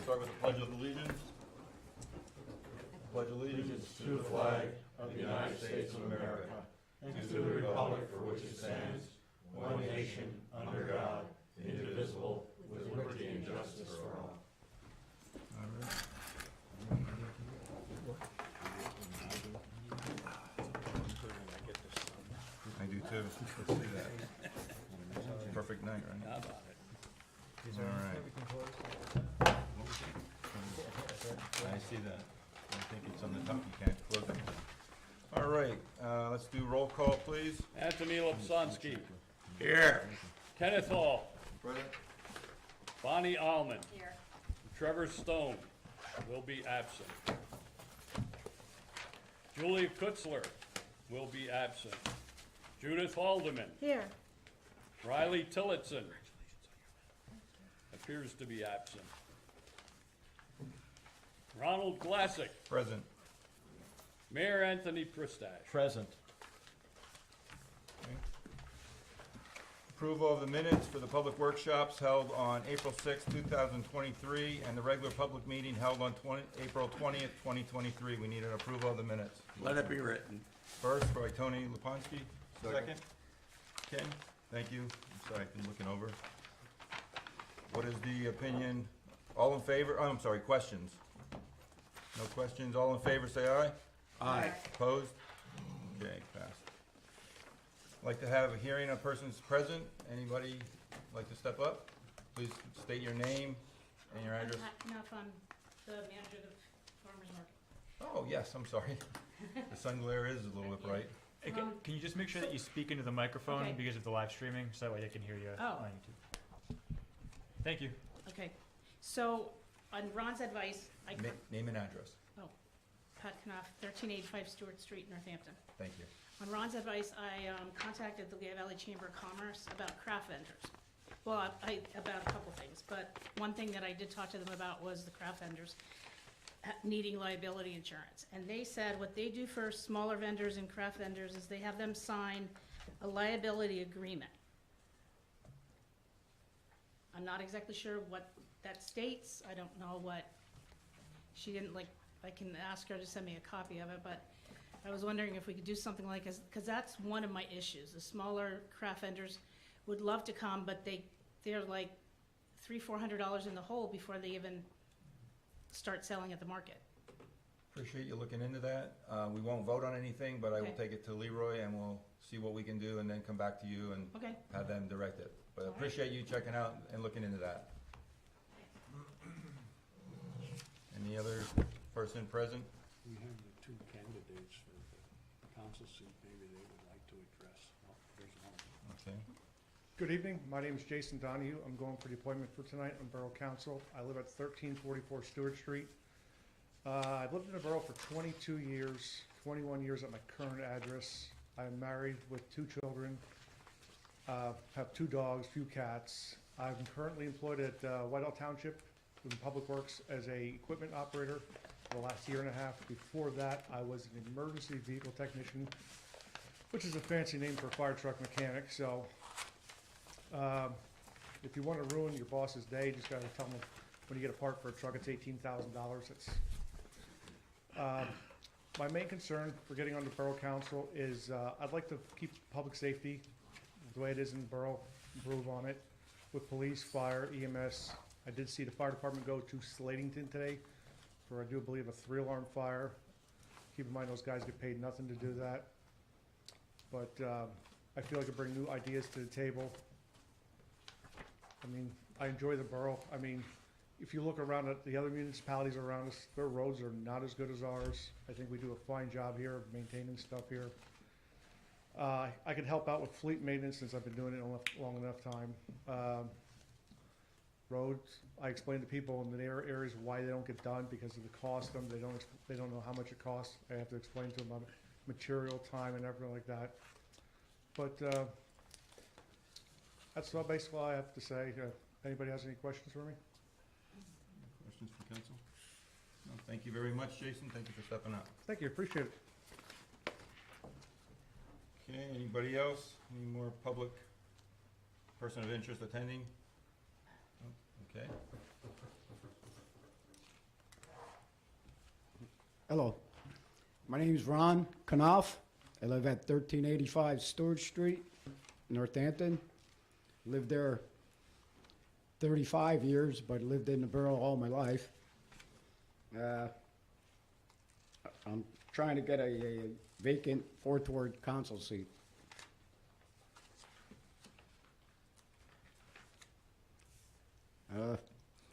start with the Pledge of Allegiance. Pledge allegiance to the flag of the United States of America and to the republic for which it stands, one nation, under God, indivisible, with liberty and justice for all. I do too. Let's see that. Perfect night, right? How about it? All right. I see that. I think it's on the top. You can't close it. All right. Let's do roll call, please. Anthony Lipsonsky. Here. Kenneth Hall. Present. Bonnie Almond. Here. Trevor Stone will be absent. Julie Kutzler will be absent. Judith Haldeman. Here. Riley Tillotson appears to be absent. Ronald Glassick. Present. Mayor Anthony Pristash. Present. Approval of the minutes for the public workshops held on April 6, 2023, and the regular public meeting held on April 20th, 2023. We need an approval of the minutes. Let it be written. First by Tony Liponsky. Second. Ken, thank you. I'm sorry, I've been looking over. What is the opinion? All in favor? Oh, I'm sorry, questions? No questions? All in favor, say aye. Aye. Opposed? Okay, passed. Like to have a hearing on persons present. Anybody like to step up? Please state your name and your address. Enough on the manager of the farmer's market. Oh, yes, I'm sorry. The sun glare is a little bit bright. Hey, can you just make sure that you speak into the microphone Okay. because of the live streaming, so that way I can hear you Oh. on YouTube? Thank you. Okay, so on Ron's advice, Name and address. Pat Knopf, 1385 Stewart Street, Northampton. Thank you. On Ron's advice, I contacted the Lehigh Valley Chamber of Commerce about craft vendors. Well, about a couple things, but one thing that I did talk to them about was the craft vendors needing liability insurance. And they said what they do for smaller vendors and craft vendors is they have them sign a liability agreement. I'm not exactly sure what that states. I don't know what, she didn't I can ask her to send me a copy of it, but I was wondering if we could do something like this, because that's one of my issues. The smaller craft vendors would love to come, but they're like $300-400 in the hole before they even start selling at the market. Appreciate you looking into that. We won't vote on anything, but I will Okay. take it to Leroy and we'll see what we can do and then come back to you and Okay. have them direct it. But All right. appreciate you checking out and looking into that. Any other person present? We have the two candidates for the council seat, maybe they would like to address. Oh, there's one. Okay. Good evening, my name is Jason Donahue. I'm going for the appointment for tonight on Borough Council. I live at 1344 Stewart Street. I've lived in the borough for 22 years, 21 years at my current address. I'm married with 2 children, have 2 dogs, few cats. I'm currently employed at Whitehall Township in Public Works as a equipment operator for the last year and a half. Before that, I was an emergency vehicle technician, which is a fancy name for a fire truck mechanic. So if you want to ruin your boss's day, just gotta tell them when you get a part for a truck, it's $18,000. It's my main concern for getting on the Borough Council is I'd like to keep public safety the way it is in the borough, improve on it with police, fire, EMS. I did see the fire department go to Slatington today for, I do believe, a 3-alarm fire. Keep in mind, those guys get paid nothing to do that. But I feel like I bring new ideas to the table. I mean, I enjoy the borough. I mean, if you look around at the other municipalities around us, their roads are not as good as ours. I think we do a fine job here of maintaining stuff here. I could help out with fleet maintenance since I've been doing it a long enough time. Roads, I explain to people in the areas why they don't get done because of the cost of them. They don't know how much it costs. I have to explain to them about material, time, and everything like that. But that's basically all I have to say. Anybody has any questions for me? Questions from council? No, thank you very much, Jason. Thank you for stepping up. Thank you, appreciate it. Okay, anybody else? Any more public person of interest attending? Okay. Hello. My name is Ron Knopf. I live at 1385 Stewart Street, Northampton. Lived there 35 years, but lived in the borough all my life. I'm trying to get a vacant fourth ward council seat.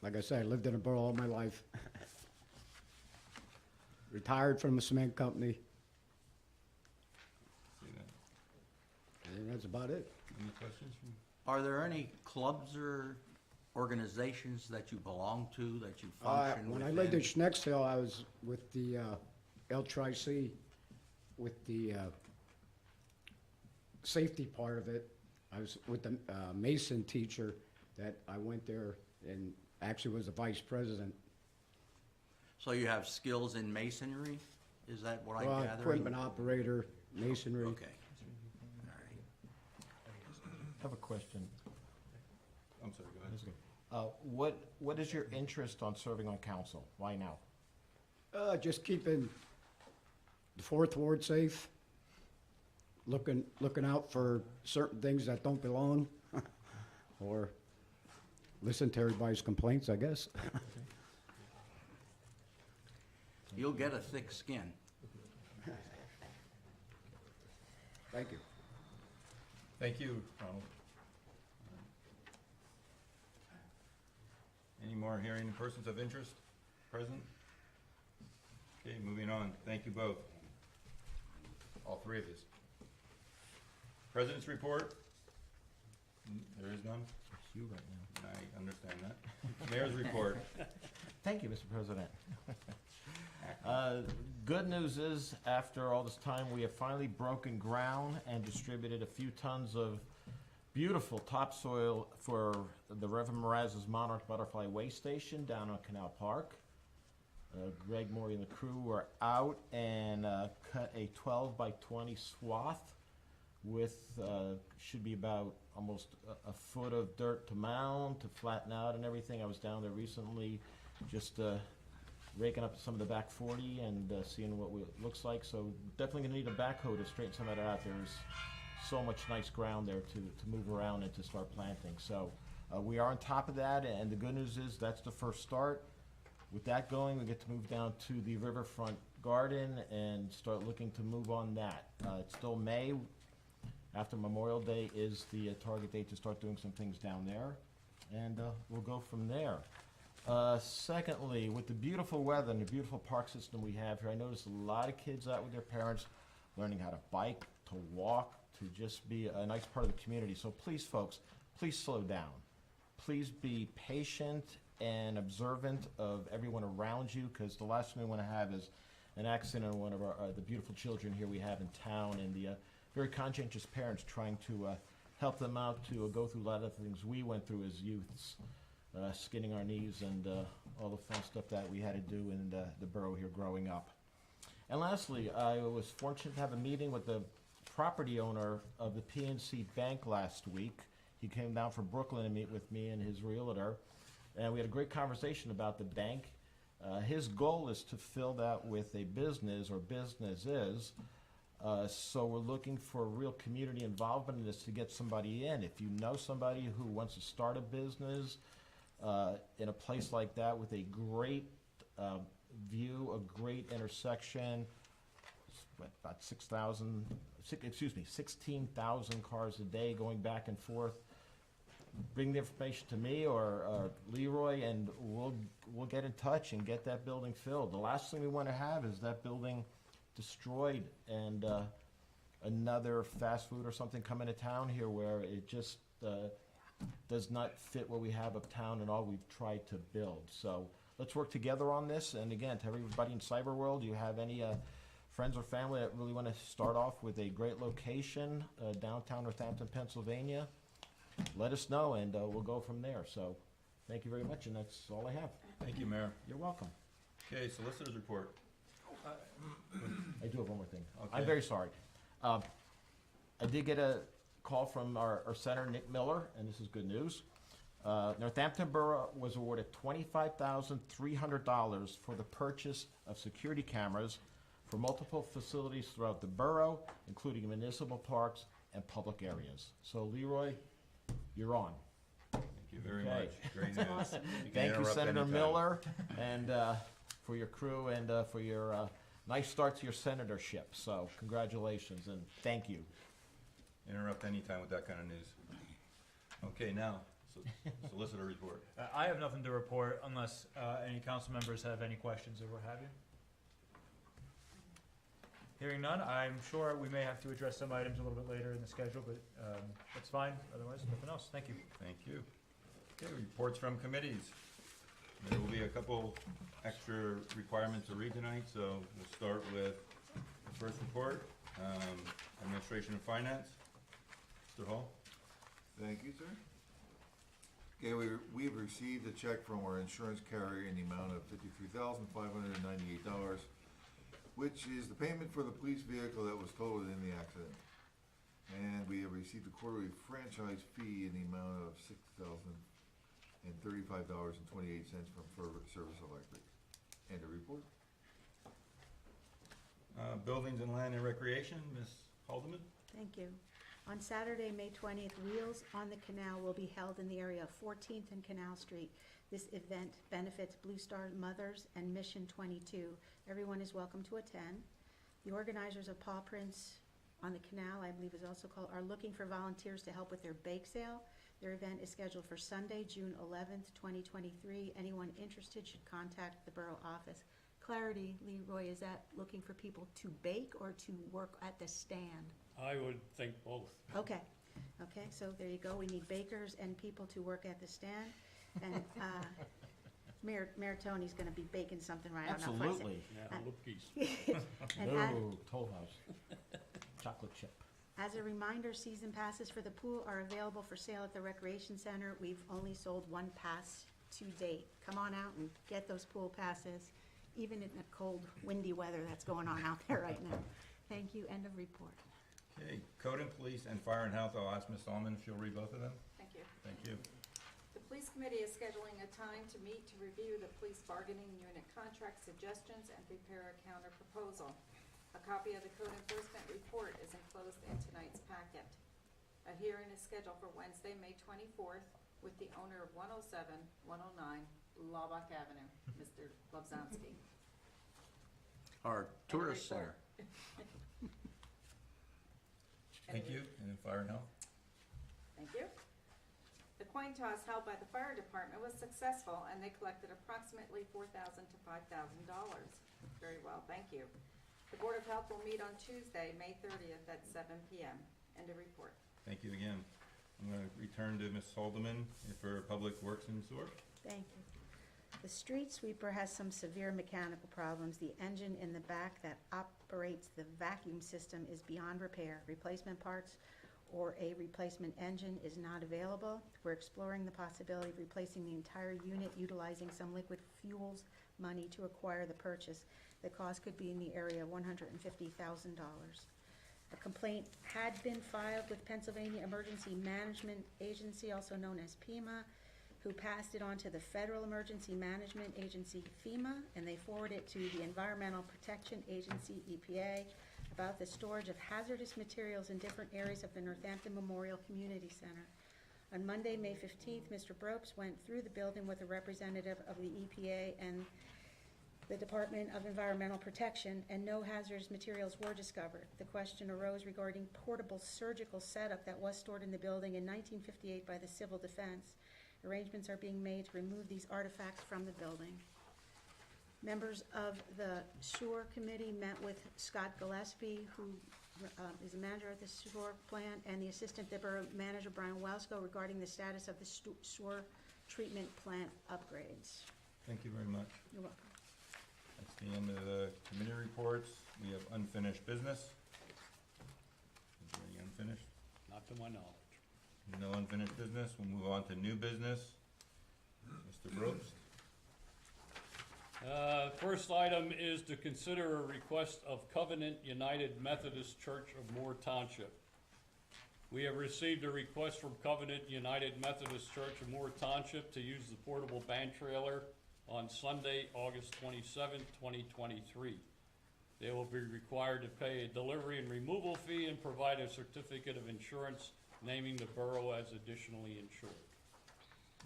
Like I said, I lived in the borough all my life. Retired from the cement company, See that. and that's about it. Any questions from? Are there any clubs or organizations that you belong to, that you function When within? I lived in Schnecksville, I was with the L-Tri-C, with the safety part of it. I was with the Mason teacher that I went there and actually was the vice president. So you have skills in masonry? Is that what I'm Well, gathering? equipment operator, masonry. Okay. All right. I have a question. I'm sorry, go ahead. What is your interest on serving on council? Why now? Just keeping the fourth ward safe, looking out for certain things that don't belong, or listen to everybody's complaints, I guess. You'll get a thick skin. Thank you. Thank you, Ronald. Any more hearing persons of interest present? Okay, moving on. Thank you both. All three of you. President's report? There is none? It's you right now. I understand that. Mayor's report. Thank you, Mr. President. Good news is, after all this time, we have finally broken ground and distributed a few tons of beautiful topsoil for the Reverend Mraz's Monarch Butterfly Way Station down on Canal Park. Greg Morey and the crew were out and cut a 12 by 20 swath with, should be about almost a foot of dirt to mound, to flatten out and everything. I was down there recently just raking up some of the back 40 and seeing what it looks like. So definitely gonna need a backhoe to straighten some of that out. There's so much nice ground there to move around and to start planting. So we are on top of that, and the good news is that's the first start. With that going, we get to move down to the riverfront garden and start looking to move on that. It's still May. After Memorial Day is the target date to start doing some things down there, and we'll go from there. Secondly, with the beautiful weather and the beautiful park system we have here, I noticed a lot of kids out with their parents learning how to bike, to walk, to just be a nice part of the community. So please, folks, please slow down. Please be patient and observant of everyone around you, because the last thing we want to have is an accident on one of the beautiful children here we have in town, and the very conscientious parents trying to help them out to go through a lot of the things we went through as youths, skinning our knees and all the fun stuff that we had to do in the borough here growing up. And lastly, I was fortunate to have a meeting with the property owner of the PNC Bank last week. He came down from Brooklyn to meet with me and his realtor, and we had a great conversation about the bank. His goal is to fill that with a business or businesses. So we're looking for real community involvement in this to get somebody in. If you know somebody who wants to start a business in a place like that with a great view, a great intersection, about 16,000 cars a day going back and forth, bring the information to me or Leroy, and we'll get in touch and get that building filled. The last thing we want to have is that building destroyed and another fast food or something come into town here where it just does not fit what we have uptown and all we've tried to build. So let's work together on this. And again, to everybody in cyber world, you have any friends or family that really want to start off with a great location, downtown Northampton, Pennsylvania, let us know and we'll go from there. So thank you very much, and that's all I have. Thank you, Mayor. You're welcome. Okay, solicitor's report. I do have one more thing. Okay. I'm very sorry. I did get a call from our senator, Nick Miller, and this is good news. Northampton Borough was awarded $25,300 for the purchase of security cameras for multiple facilities throughout the borough, including municipal parks and public areas. So Leroy, you're on. Thank you very Okay. much. Great news. Awesome. can Thank you, interrupt Senator anytime. Miller, and for your crew and for your nice start to your senatorship. So congratulations and thank you. Interrupt anytime with that kind of news. Okay, now, solicitor report. I have nothing to report unless any council members have any questions or what have you. Hearing none, I'm sure we may have to address some items a little bit later in the schedule, but that's fine. Otherwise, nothing else. Thank you. Thank you. Okay, reports from committees. There will be a couple extra requirements to read tonight, so we'll start with the first report, Administration and Finance. Mr. Hall? Thank you, sir. Okay, we've received a check from our insurance carrier in the amount of $53,598, which is the payment for the police vehicle that was totaled in the accident. And we have received a quarterly franchise fee in the amount of $6,035.28 from Service Electric. And a report. Buildings and Land and Recreation, Ms. Haldeman? Thank you. On Saturday, May 20th, Wheels on the Canal will be held in the area of 14th and Canal Street. This event benefits Blue Star Mothers and Mission 22. Everyone is welcome to attend. The organizers of Paw Prints on the Canal, I believe is also called, are looking for volunteers to help with their bake sale. Their event is scheduled for Sunday, June 11th, 2023. Anyone interested should contact the borough office. Clarity, Leroy, is that looking for people to bake or to work at the stand? I would think both. Okay, okay, so there you go. We need bakers and people to work at the stand. And Mayor Tony's gonna be baking something right. I don't know if I said- Absolutely. Yeah, lookies. And No, Toll House. Chocolate chip. as a reminder, season passes for the pool are available for sale at the Recreation Center. We've only sold one pass to date. Come on out and get those pool passes, even in the cold, windy weather that's going on out there right now. Thank you, end of report. Okay, Code and Police and Fire and Health, I'll ask Ms. Solomon if she'll read both of them. Thank you. Thank you. The Police Committee is scheduling a time to meet to review the police bargaining unit contract suggestions and prepare a counter proposal. A copy of the code enforcement report is enclosed in tonight's packet. A hearing is scheduled for Wednesday, May 24th, with the owner of 107-109 Laubach Avenue, Mr. Lovzansky. Our tourist center. Thank you. And then Fire and Health? Thank you. The coin toss held by the fire department was successful, and they collected approximately $4,000 to $5,000. Very well, thank you. The Board of Health will meet on Tuesday, May 30th at 7 p.m. End of report. Thank you again. I'm going to return to Ms. Haldeman for Public Works and Sewer. Thank you. The street sweeper has some severe mechanical problems. The engine in the back that operates the vacuum system is beyond repair. Replacement parts or a replacement engine is not available. We're exploring the possibility of replacing the entire unit utilizing some liquid fuels money to acquire the purchase. The cost could be in the area of $150,000. A complaint had been filed with Pennsylvania Emergency Management Agency, also known as PEMA, who passed it on to the Federal Emergency Management Agency, FEMA, and they forwarded it to the Environmental Protection Agency, EPA, about the storage of hazardous materials in different areas of the Northampton Memorial Community Center. On Monday, May 15th, Mr. Bropes went through the building with a representative of the EPA and the Department of Environmental Protection, and no hazardous materials were discovered. The question arose regarding portable surgical setup that was stored in the building in 1958 by the Civil Defense. Arrangements are being made to remove these artifacts from the building. Members of the SOAR committee met with Scott Gillespie, who is the manager of the SOAR plant, and the assistant to borough manager, Brian Welsko, regarding the status of the SOAR treatment plant upgrades. Thank you very much. You're welcome. That's the end of the committee reports. We have unfinished business. Is there any unfinished? Not to my knowledge. No unfinished business. We'll move on to new business. Mr. Brooks? First item is to consider a request of Covenant United Methodist Church of Moore Township. We have received a request from Covenant United Methodist Church of Moore Township to use the portable band trailer on Sunday, August 27, 2023. They will be required to pay a delivery and removal fee and provide a certificate of insurance naming the borough as additionally insured.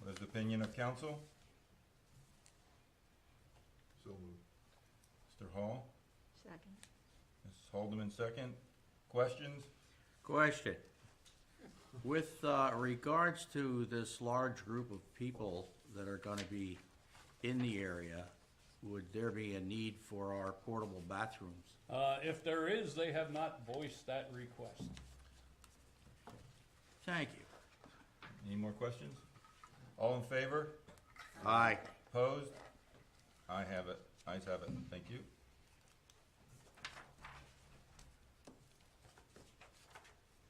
What is the opinion of council? So moved. Mr. Hall? Second. Mrs. Haldeman, second. Questions? Question. With regards to this large group of people that are gonna be in the area, would there be a need for our portable bathrooms? If there is, they have not voiced that request. Thank you. Any more questions? All in favor? Aye. Opposed? I have it. Ayes have it. Thank you.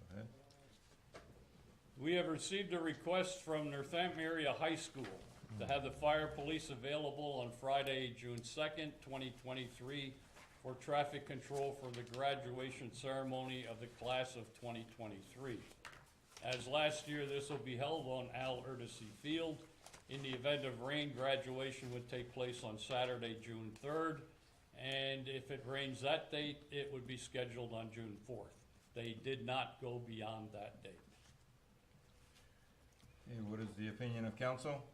Go ahead. We have received a request from Northampton Area High School to have the fire police available on Friday, June 2nd, 2023 for traffic control for the graduation ceremony of the class of 2023. As last year, this will be held on Al Erdesy Field. In the event of rain, graduation would take place on Saturday, June 3rd, and if it rains that date, it would be scheduled on June 4th. They did not go beyond that date. Okay, what is the opinion of council?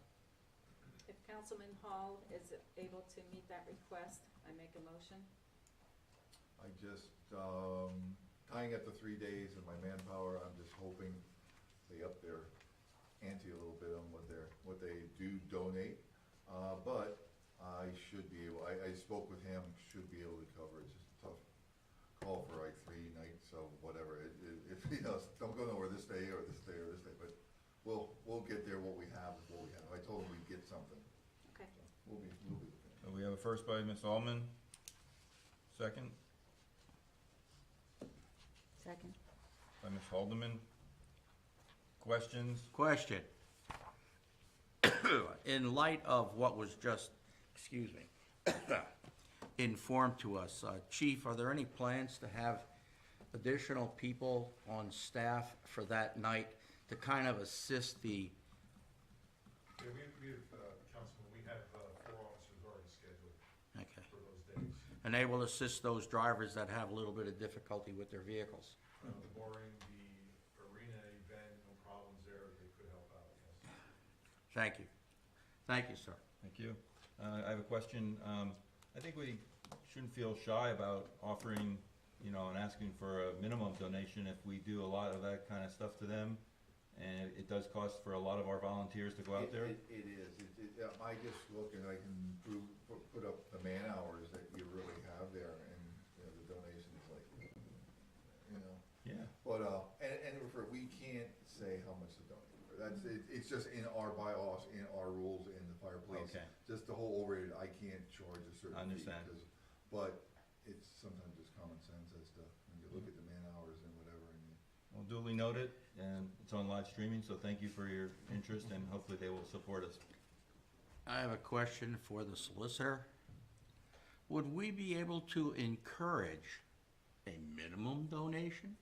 If Councilman Hall is able to meet that request, I make a motion. I just, tying up the 3 days of my manpower, I'm just hoping they up their ante a little bit on what they do donate. But I should be able, I spoke with him, should be able to cover it. It's just a tough call for like 3 nights, so whatever. If, you know, don't go nowhere this day or this day or this day, but we'll get there what we have is what we have. I told him we'd get something. Okay. We'll be okay. So we have a first by Ms. Allman, second Second. by Ms. Haldeman. Questions? Question. In light of what was just, excuse me, informed to us, Chief, are there any plans to have additional people on staff for that night to kind of assist the, Yeah, Councilman, we have 4 officers already scheduled okay, for those days. and they will assist those drivers that have a little bit of difficulty with their vehicles? Barring the arena event, no problems there, they could help out, yes. Thank you. Thank you, sir. Thank you. I have a question. I think we shouldn't feel shy about offering, you know, and asking for a minimum donation if we do a lot of that kind of stuff to them. And it does cost for a lot of our volunteers to go out there. It is. I just look and I can put up the man hours that you really have there, and you know, the donations, like, you know. Yeah. But we can't say how much to donate. That's it. It's just in our bylaws, in our rules, in the fire police. Okay. Just the whole overhead, I can't charge a certain I fee. understand. But it's sometimes just common sense as to when you look at the man hours and whatever, and you. Well, duly noted, and it's on live streaming, so thank you for your interest, and hopefully they will support us. I have a question for the solicitor. Would we be able to encourage a minimum donation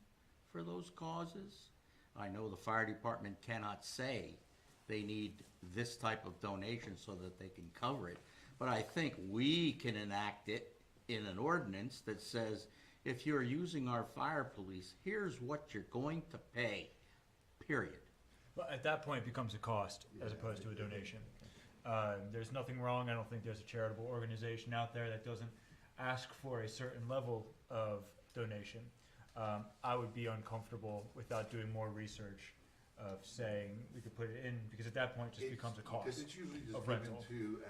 for those causes? I know the fire department cannot say they need this type of donation so that they can cover it, but I think we can enact it in an ordinance that says, if you're using our fire police, here's what you're going to pay, period. But at that point, it becomes a cost as opposed to a donation. There's nothing wrong. I don't think there's a charitable organization out there that doesn't ask for a certain level of donation. I would be uncomfortable without doing more research of saying we could put it in, because at that point it just becomes a cost. Because it's usually just of given rental.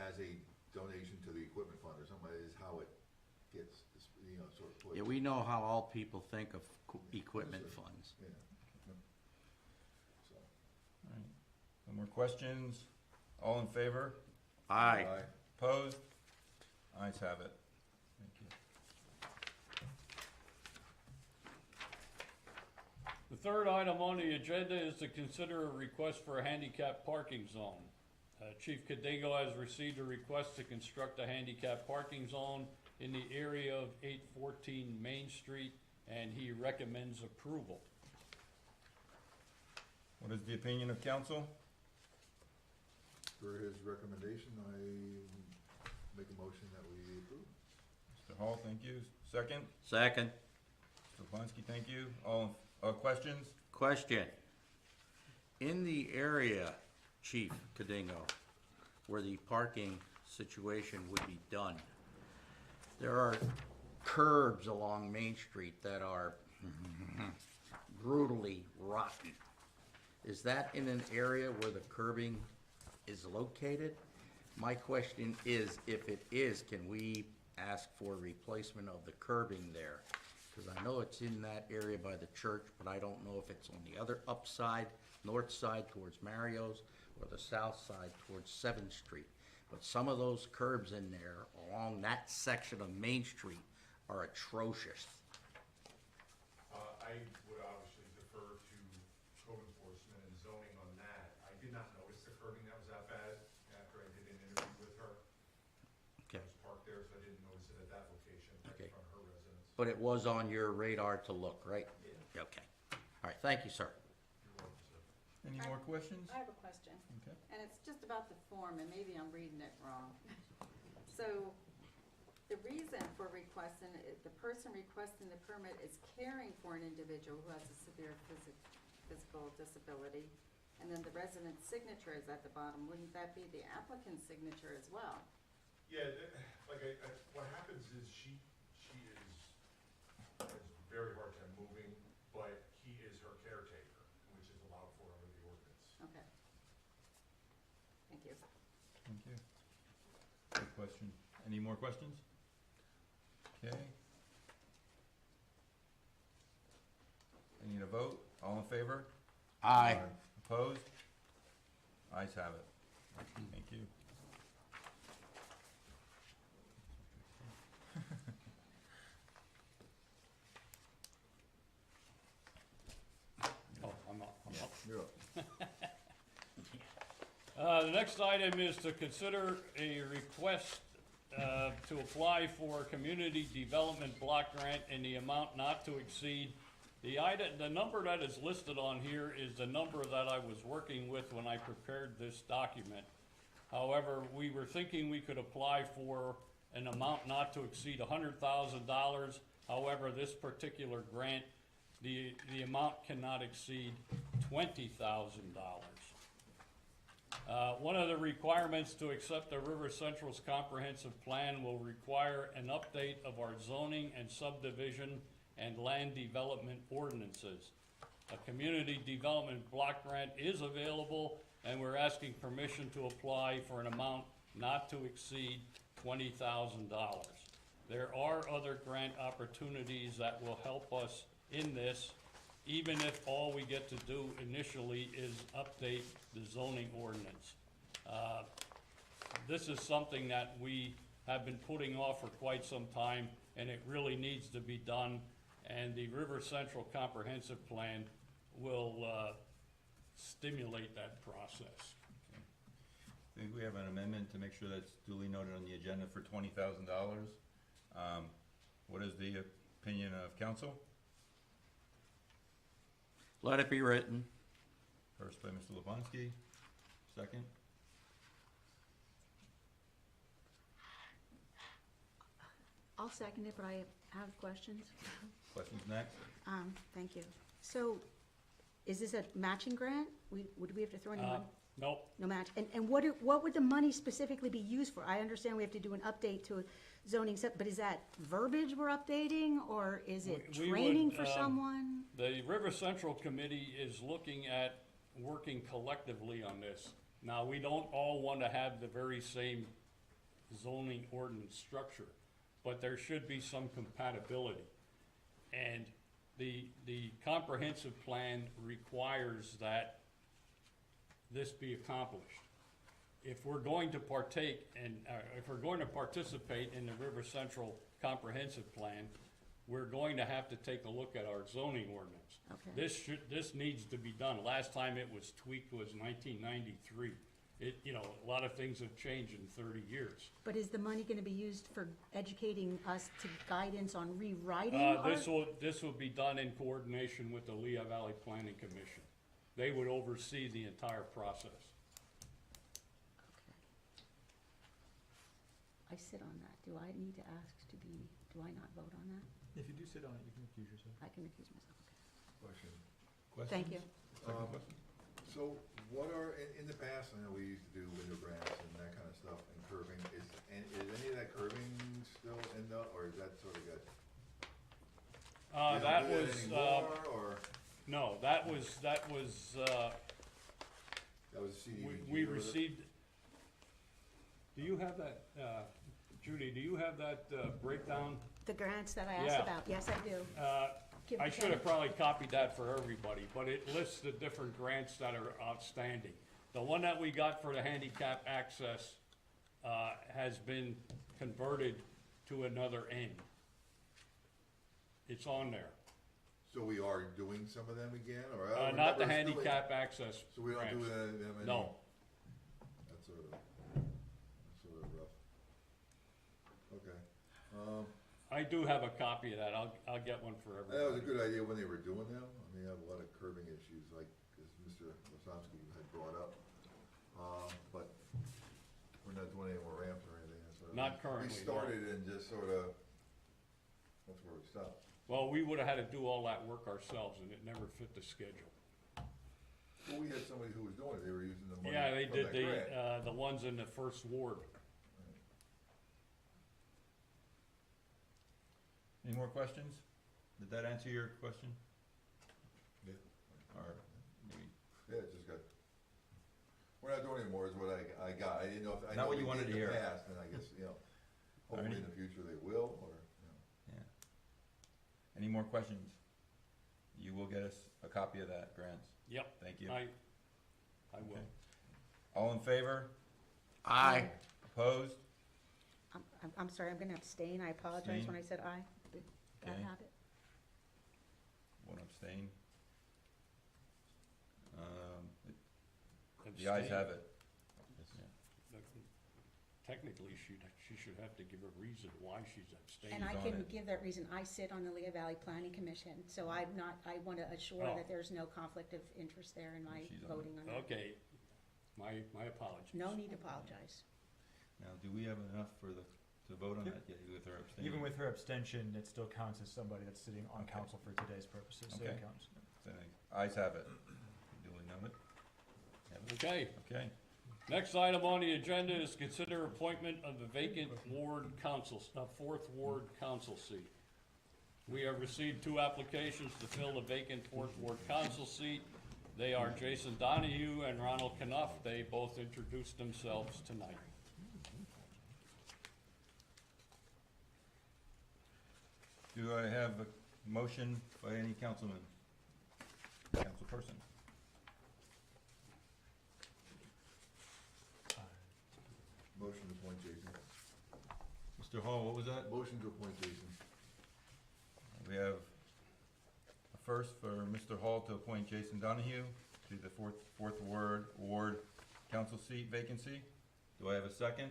as a donation to the equipment fund or something, is how it gets, you know, sort of put. Yeah, we know how all people think of equipment funds. Yeah. So. All right. No more questions? All in favor? Aye. Opposed? Ayes have it. Thank you. The third item on the agenda is to consider a request for a handicap parking zone. Chief Cadego has received a request to construct a handicap parking zone in the area of 814 Main Street, and he recommends approval. What is the opinion of council? For his recommendation, I make a motion that we approve. Mr. Hall, thank you. Second? Second. Mr. Lipinski, thank you. All, questions? Question. In the area, Chief Kadingo, where the parking situation would be done, there are curbs along Main Street that are brutally rotten. Is that in an area where the curbing is located? My question is, if it is, can we ask for replacement of the curbing there? Because I know it's in that area by the church, but I don't know if it's on the other upside, north side towards Mario's, or the south side towards 7th Street. But some of those curbs in there along that section of Main Street are atrocious. I would obviously defer to code enforcement and zoning on that. I did not notice the curbing that was that bad after I did an interview with her. Okay. I was parked there, so I didn't notice it at that location, right Okay. in front of her residence. But it was on your radar to look, right? Yeah. Okay. All right, thank you, sir. You're welcome, sir. Any more questions? I have a question, Okay. and it's just about the form, and maybe I'm reading it wrong. So, the reason for requesting, the person requesting the permit is caring for an individual who has a severe physical disability, and then the resident's signature is at the bottom. Wouldn't that be the applicant's signature as well? Yeah, like what happens is she has very hard time moving, but he is her caretaker, which is allowed for under the ordinance. Okay. Thank you. Thank you. Good question. Any more questions? Okay. I need a vote. All in favor? Aye. Opposed? Ayes have it. Thank you. Oh, I'm up. You're up. The next item is to consider a request to apply for a community development block grant in the amount not to exceed. The number that is listed on here is the number that I was working with when I prepared this document. However, we were thinking we could apply for an amount not to exceed $100,000. However, this particular grant, the amount cannot exceed $20,000. One of the requirements to accept the River Central's comprehensive plan will require an update of our zoning and subdivision and land development ordinances. A community development block grant is available, and we're asking permission to apply for an amount not to exceed $20,000. There are other grant opportunities that will help us in this, even if all we get to do initially is update the zoning ordinance. This is something that we have been putting off for quite some time, and it really needs to be done. And the River Central Comprehensive Plan will stimulate that process. I think we have an amendment to make sure that's duly noted on the agenda for $20,000. What is the opinion of council? Let it be written. First by Mr. Lipinski, second. I'll second it, but I have questions. Questions next? Thank you. So, is this a matching grant? Would we have to throw any money? Nope. No match. And what would the money specifically be used for? I understand we have to do an update to zoning, but is that verbiage we're updating, or is it We would, training for someone? The River Central Committee is looking at working collectively on this. Now, we don't all want to have the very same zoning ordinance structure, but there should be some compatibility. And the comprehensive plan requires that this be accomplished. If we're going to partake and, if we're going to participate in the River Central Comprehensive Plan, we're going to have to take a look at our zoning ordinance. Okay. This needs to be done. Last time it was tweaked was 1993. A lot of things have changed in 30 years. But is the money gonna be used for educating us to guidance on rewriting our? This will be done in coordination with the Lehigh Valley Planning Commission. they would oversee the entire process. Okay. I sit on that. Do I need to ask to be, do I not vote on that? If you do sit on it, you can accuse yourself. I can accuse myself, okay. Question. Thank you. Second question? So what are, in the past, I know we used to do window grants and that kind of stuff and curbing, is any of that curbing still in the, or is that sort of got? That was, anymore, or, no, that was, that was CDBG? we or- received, do you have that, Judy, do you have that breakdown? The grants that I asked Yeah. about, yes, I do. Give I it should have probably copied that for everybody, but it lists the different grants that are outstanding. The one that we got for the handicap access has been converted to another end. It's on there. So we are doing some of them again, or? I don't Not the remember doing- handicap access So we don't do grants. them anymore? No. That's sort of rough. Okay. I do have a copy of that. I'll get one for everybody. That was a good idea when they were doing them. I mean, they have a lot of curbing issues, like, as Mr. Wasomsky had brought up. But we're not doing any more ramps or anything. That's what I Not mean. currently, We no. started and just sort of, that's where we stopped. Well, we would have had to do all that work ourselves, and it never fit the schedule. Well, we had somebody who was doing it. They were using the money Yeah, they from did that grant. the ones in the first ward. Any more questions? Did that answer your question? Yeah. Or maybe, Yeah, it just got, we're not doing anymore is what I got. I didn't know if, I Not know what we you wanted did to in the hear. past, and I guess, hopefully in the future they will, or, yeah. Any more questions? You will get us a copy of that, Grants. Yep. Thank you. I will. Okay. All in favor? Aye. Opposed? I'm sorry, I'm gonna abstain. I apologize when I said aye. Did that Okay. happen? One abstain. The ayes Abstain. have it. Technically, she should have to give a reason why she's abstaining. And I on can it. give that reason. I sit on the Lehigh Valley Planning Commission, so I want to assure Oh. that there's no conflict of interest there in my She's on it. voting on that. Okay, my apologies. No need to apologize. Now, do we have enough to vote on that yet with her abstaining? Even with her abstention, it still counts as somebody that's sitting on Okay. council for today's purposes, so Okay. it counts. So, ayes have it. Duly noted. Have it. Okay, Okay. next item on the agenda is consider appointment of the vacant ward council, fourth ward council seat. We have received 2 applications to fill the vacant fourth ward council seat. They are Jason Donahue and Ronald Knuff. They both introduced themselves tonight. Do I have a motion by any councilman? Councilperson? motion to appoint Jason. Mr. Hall, what was that? Motion to appoint Jason. We have a first for Mr. Hall to appoint Jason Donahue to the fourth ward council seat vacancy. Do I have a second?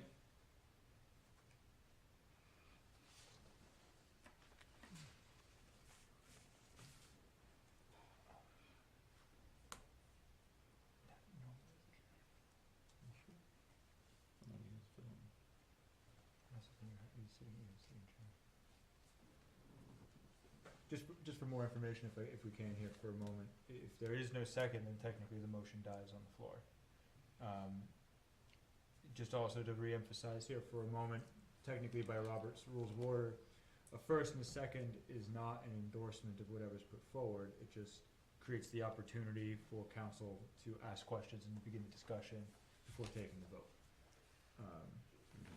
Just for more information, if we can here for a moment, if there is no second, then technically the motion dies on the floor. Just also to reemphasize here for a moment, technically by Robert's Rules of Order, a first and a second is not an endorsement of whatever's put forward. It just creates the opportunity for council to ask questions and begin the discussion before taking the vote.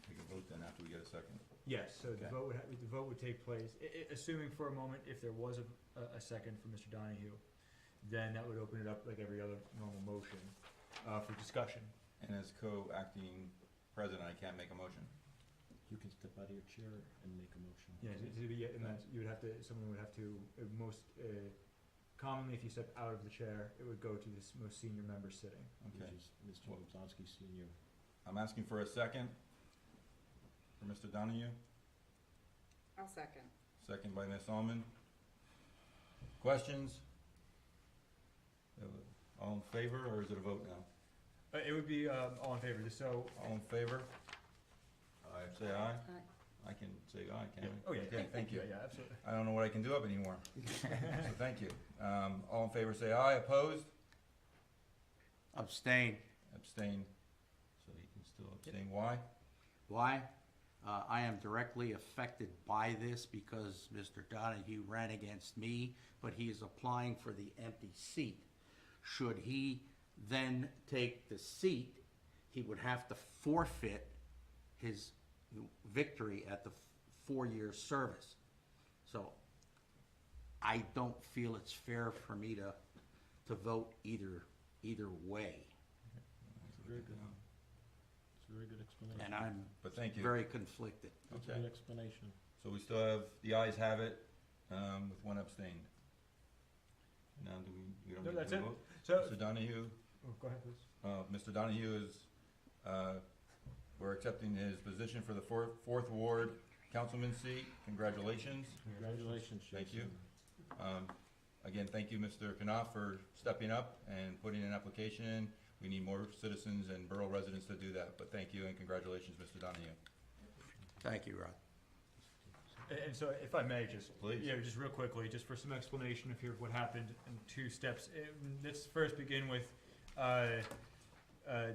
We can vote then after we get a second. Yes, so the Okay. vote would take place, assuming for a moment, if there was a second for Mr. Donahue, then that would open it up like every other normal motion, for discussion. And as co-acting president, I can't make a motion. You can step out of your chair and make a motion. Yeah, and that's, you would have to, someone would have to, commonly, if you step out of the chair, it would go to the most senior member sitting. Okay. Which is Mr. Wobzowski Senior. I'm asking for a second for Mr. Donahue, I'll second. second by Ms. Almond. Questions? All in favor, or is it a vote now? It would be all in favor, just so. All in favor? Aye. Say aye. Aye. I can say aye, can I? Oh, yeah. Okay, thank you. Yeah, absolutely. I don't know what I can do up anymore. So thank you. All in favor, say aye. Opposed? Abstain. Abstain. So you can still abstain. Why? Why? I am directly affected by this because Mr. Donahue ran against me, but he is applying for the empty seat. Should he then take the seat, he would have to forfeit his victory at the 4-year service. So I don't feel it's fair for me to vote either way. Very good. It's a very good explanation. And I'm But thank you. very conflicted. That's a Okay. good explanation. So we still have, the ayes have it, with one abstained. Now, we don't No, need to that's do a it. vote? So, Mr. Donahue, oh, go ahead, please. Mr. Donahue is, we're accepting his position for the fourth ward councilman seat. Congratulations. Congratulations, Jason. Thank you. Again, thank you, Mr. Knopf, for stepping up and putting an application in. We need more citizens and borough residents to do that, but thank you and congratulations, Mr. Donahue. Thank you, Rod. And so, if I may, just Please. yeah, just real quickly, just for some explanation of here what happened in 2 steps. Let's first begin with the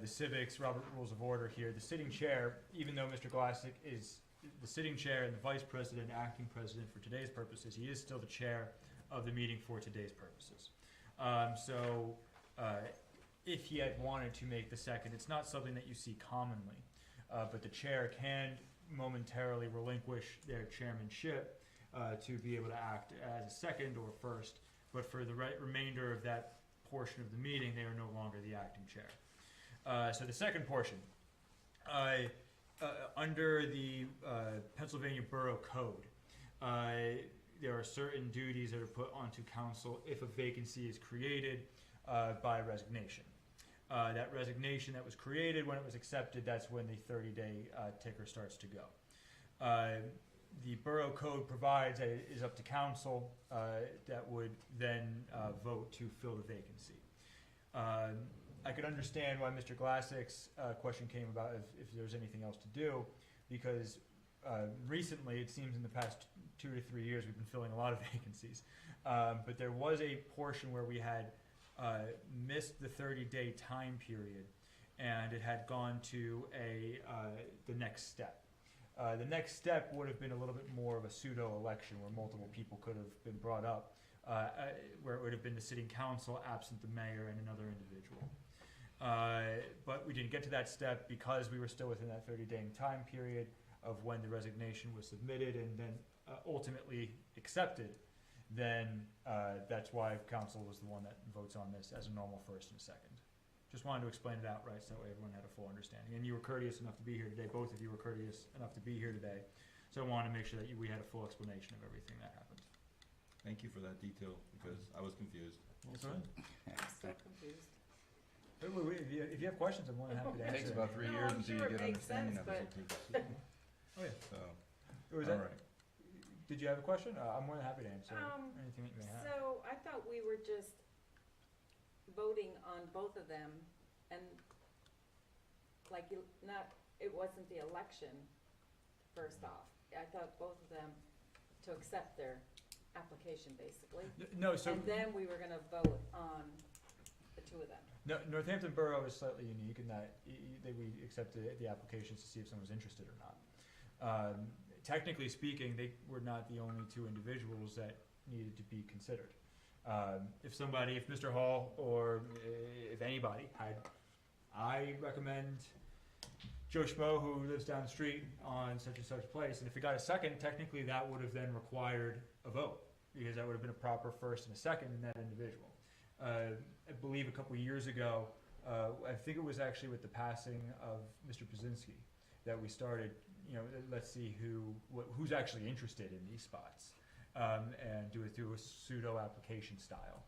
civics, Robert Rules of Order here. The sitting chair, even though Mr. Glassick is the sitting chair and the vice president, acting president for today's purposes, he is still the chair of the meeting for today's purposes. If he had wanted to make the second, it's not something that you see commonly, but the chair can momentarily relinquish their chairmanship to be able to act as a second or first, but for the remainder of that portion of the meeting, they are no longer the acting chair. So the second portion, under the Pennsylvania Borough Code, there are certain duties that are put onto council if a vacancy is created by resignation. That resignation that was created, when it was accepted, that's when the 30-day ticker starts to go. The Borough Code provides that it is up to council that would then vote to fill the vacancy. I could understand why Mr. Glassick's question came about if there's anything else to do, because recently, it seems in the past 2 to 3 years, we've been filling a lot of vacancies. But there was a portion where we had missed the 30-day time period, and it had gone to the next step. The next step would have been a little bit more of a pseudo-election where multiple people could have been brought up, where it would have been the sitting council absent the mayor and another individual. But we didn't get to that step because we were still within that 30-day time period of when the resignation was submitted and then ultimately accepted. Then that's why council was the one that votes on this as a normal first and a second. Just wanted to explain it outright so that way everyone had a full understanding. And you were courteous enough to be here today. Both of you were courteous enough to be here today. So I wanted to make sure that we had a full explanation of everything that happened. Thank you for that detail, because I was confused. That's all right. I'm so confused. If you have questions, I'm more than happy to It takes answer. about 3 No, years I'm until sure you it get makes understanding sense, of it. Oh, yeah. So, Was all that, right. Did you have a question? I'm more than happy to answer anything that you may have. So I thought we were just voting on both of them and like it wasn't the election first off. I thought both of them to accept their application basically. No, so And then we were gonna vote on the 2 of them. no, Northampton Borough is slightly unique in that we accepted the applications to see if someone was interested or not. Technically speaking, they were not the only 2 individuals that needed to be considered. If Mr. Hall or if anybody I recommend Joe Schmo who lives down the street on such and such place, and if he got a second, technically that would have then required a vote, because that would have been a proper first and a second in that individual. I believe a couple of years ago, I think it was actually with the passing of Mr. Brzezinski that we started, let's see who's actually interested in these spots, and do it through a pseudo application style.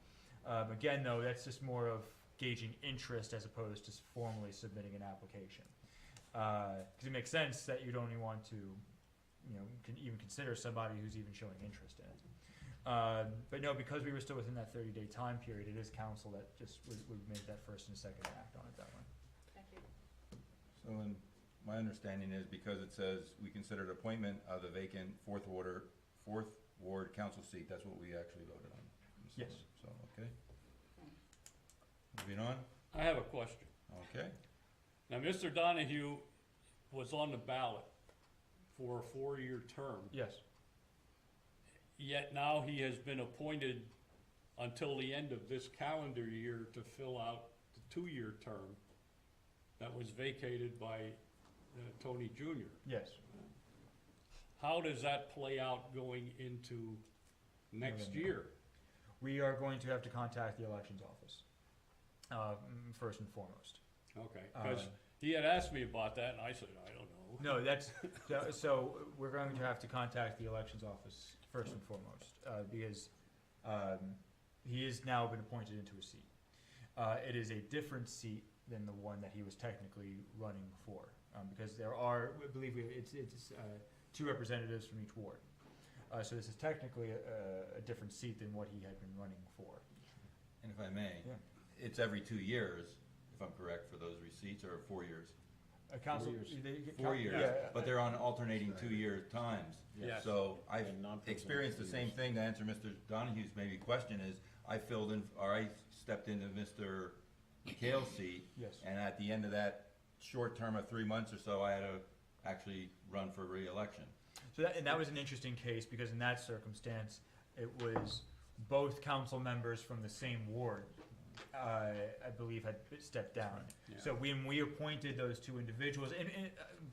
Again, though, that's just more of gauging interest as opposed to formally submitting an application. Because it makes sense that you'd only want to, can even consider somebody who's even showing interest in it. But no, because we were still within that 30-day time period, it is council that just would make that first and second act on it that way. Thank you. So, and my understanding is because it says we considered appointment of the vacant fourth ward council seat, that's what we actually voted on. Yes. So, okay. Moving on, I have a question. okay. Now, Mr. Donahue was on the ballot for a 4-year term, Yes. yet now he has been appointed until the end of this calendar year to fill out the 2-year term that was vacated by Tony Jr. Yes. How does that play out going into next year? We are going to have to contact the elections office, first and foremost. Okay, because he had asked me about that, and I said, I don't know. No, that's, so we're going to have to contact the elections office first and foremost, because he has now been appointed into a seat. It is a different seat than the one that he was technically running before, because there are, I believe it's 2 representatives from each ward. So this is technically a different seat than what he had been running before. And if I may, Yeah. it's every 2 years, if I'm correct, for those receipts, or 4 years? Council, 4 years, yeah. but they're on alternating 2-year times. Yes. So I've And non-personal experienced the same years. thing. To answer Mr. Donahue's maybe question is, I filled in, or I stepped into Mr. McHale's seat, Yes. and at the end of that short term of 3 months or so, I had to actually run for re-election. So that was an interesting case, because in that circumstance, it was both council members from the same ward, I believe, had stepped down. Yeah. So when we appointed those 2 individuals, and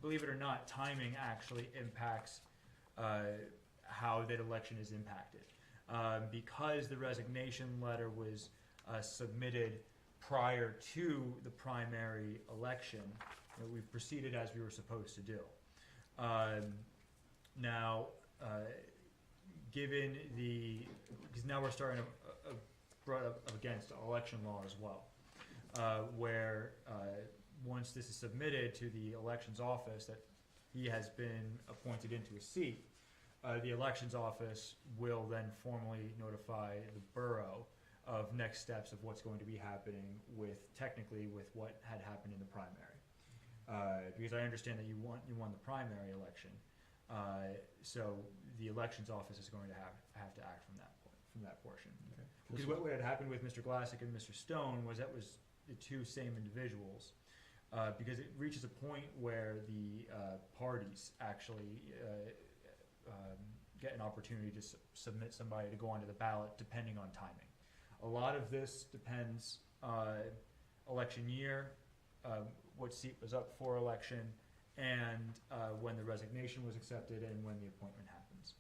believe it or not, timing actually impacts how that election is impacted. Because the resignation letter was submitted prior to the primary election, we proceeded as we were supposed to do. Now, given because now we're starting brought up against election law as well, where once this is submitted to the elections office that he has been appointed into a seat, the elections office will then formally notify the borough of next steps of what's going to be happening technically with what had happened in the primary. Because I understand that you won the primary election. So the elections office is going to have to act from that portion. Okay. Because what had happened with Mr. Glassick and Mr. Stone was that was the 2 same individuals. Because it reaches a point where the parties actually get an opportunity to submit somebody to go onto the ballot depending on timing. A lot of this depends election year, what seat was up for election, and when the resignation was accepted and when the appointment happens.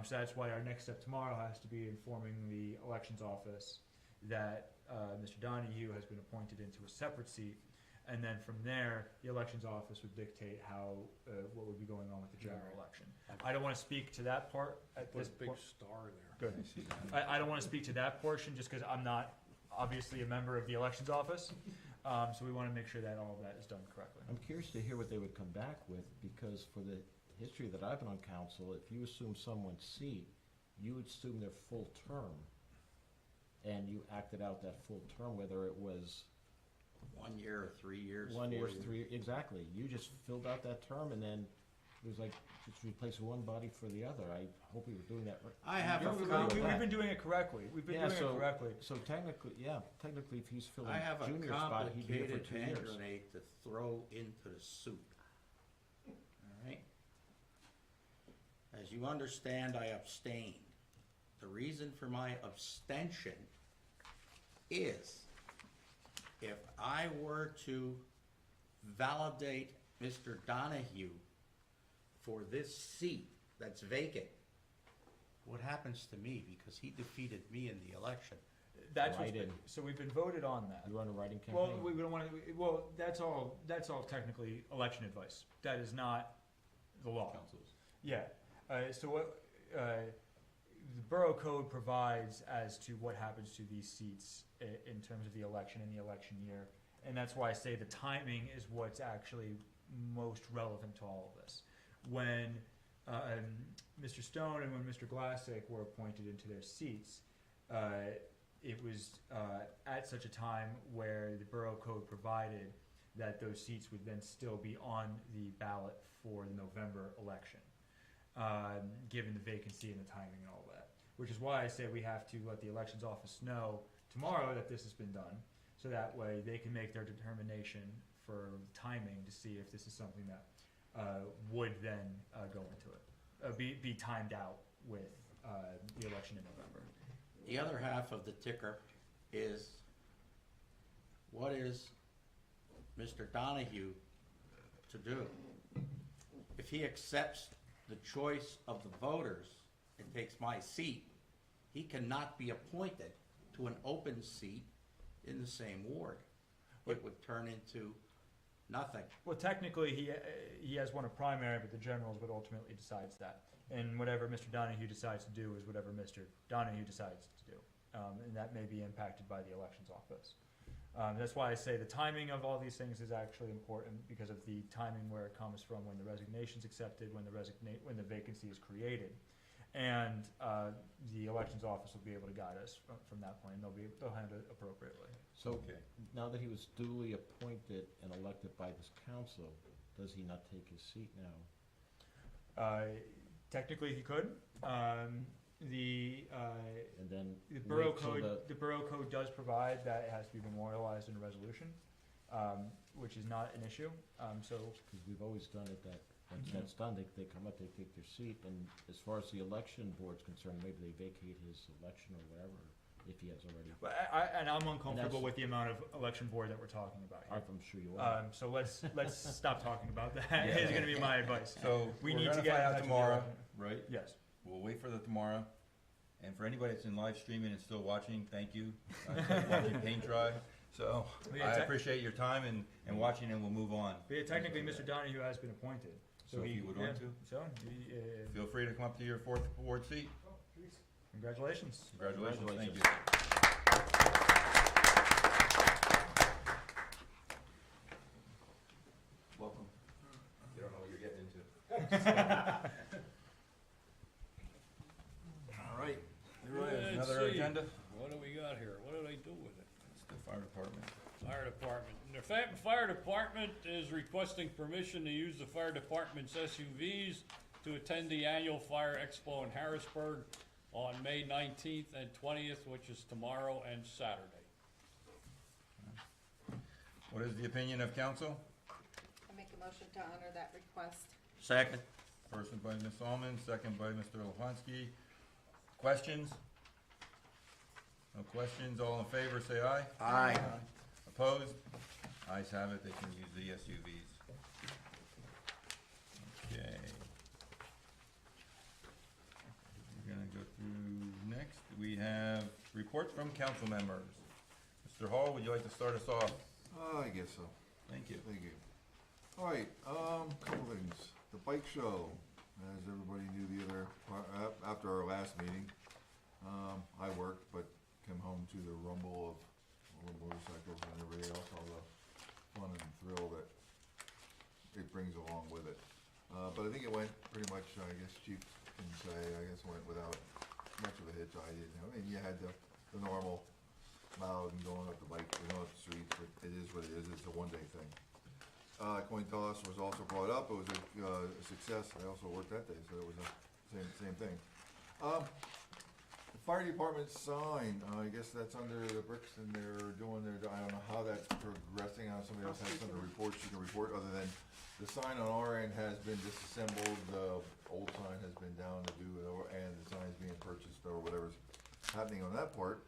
So that's why our next step tomorrow has to be informing the elections office that Mr. Donahue has been appointed into a separate seat, and then from there, the elections office would dictate what would be going on with the general election. I don't want to speak to that part at Put this a big point. star there. Good. I don't want to speak to that portion just because I'm not obviously a member of the elections office. So we want to make sure that all of that is done correctly. I'm curious to hear what they would come back with, because for the history that I've been on council, if you assume someone's seat, you would assume their full term, and you acted out that full term, whether it was 1 year or 3 years? 1 year, 4 years? 3, exactly. You just filled out that term, and then it was like just replace one body for the other. I hope we were doing that right. I have a We've comment. been doing it correctly. We've been doing it correctly. So technically, if he's filling I have a junior spot, he'd be here for complicated 2 hand years. grenade to throw into the soup. All right? As you understand, I abstained. The reason for my abstention is if I were to validate Mr. Donahue for this seat that's vacant, what happens to me? Because he defeated me in the election. That's what's Write-in. been, so we've been voted on that. You run a writing campaign. Well, we don't want to. Well, that's all technically election advice. That is not the law. Councils. Yeah. So what the borough code provides as to what happens to these seats in terms of the election and the election year, and that's why I say the timing is what's actually most relevant to all of this. When Mr. Stone and when Mr. Glassick were appointed into their seats, it was at such a time where the Borough Code provided that those seats would then still be on the ballot for the November election, given the vacancy and the timing and all that. Which is why I say we have to let the elections office know tomorrow that this has been done, so that way they can make their determination for timing to see if this is something that would then go into it, be timed out with the election in November. The other half of the ticker is, what is Mr. Donahue to do? If he accepts the choice of the voters and takes my seat, he cannot be appointed to an open seat in the same ward. It would turn into nothing. Well, technically, he has won a primary, but the generals would ultimately decides that. And whatever Mr. Donahue decides to do is whatever Mr. Donahue decides to do. And that may be impacted by the elections office. That's why I say the timing of all these things is actually important, because of the timing where it comes from, when the resignation's accepted, when the vacancy is created. And the elections office will be able to guide us from that point, and they'll handle it appropriately. So, now that he was duly appointed and elected by this council, does he not take his seat now? Technically, he could. And then The Borough wait till Code, the Borough Code does provide that it has to be memorialized in a resolution, which is not an issue. Because we've always done it that, once that's done, they come up, they take their seat, and as far as the election board's concerned, maybe they vacate his election or whatever, if he has already. But and I'm uncomfortable with the amount of election board that we're talking about here. I'm sure you are. So let's stop talking about that. Is going to be my advice. So we we're need to gonna get find in out touch with tomorrow, the- right? Yes. We'll wait for the tomorrow. And for anybody that's in live streaming and still watching, thank you. It's like watching paint dry. So Yeah, I appreciate your time and watching, and we'll move on. But yeah, technically, Mr. Donahue has been appointed. So if you would want to, So, feel free to come up to your 4th ward seat. congratulations. Congratulations, thank you. Welcome. You don't know what you're getting into. All right, Let's another see. agenda. What do we got here? What did I do with it? It's the fire department. Fire department. The Northampton Fire Department is requesting permission to use the fire department's SUVs to attend the annual Fire Expo in Harrisburg on May 19th and 20th, which is tomorrow and Saturday. What is the opinion of council? I make a motion to honor that request. Second. First by Ms. Almond, second by Mr. Leponski. Questions? No questions, all in favor, say aye. Aye. Opposed? Ayes have it, they can use the SUVs. Okay. We're gonna go through next, we have reports from council members. Mr. Hall, would you like to start us off? I guess so. Thank you. Thank you. All right, couple things. The bike show, as everybody knew after our last meeting, I worked, but came home to the rumble of all the motorcycles and everything else, all the fun and thrill that it brings along with it. But I think it went pretty much, I guess Chief can say, I guess went without much of a hitch. I didn't. I mean, you had the normal loud and going up the bike, going up the streets, but it is what it is. It's a one-day thing. Coin toss was also brought up. It was a success. I also worked that day, so it was a same thing. The fire department sign, I guess that's under the bricks, and they're doing their, I don't know how that's progressing. Somebody else has something to report, she can report, other than the sign on our end has been disassembled, the old sign has been down to do, and the sign's being purchased, or whatever's happening on that part.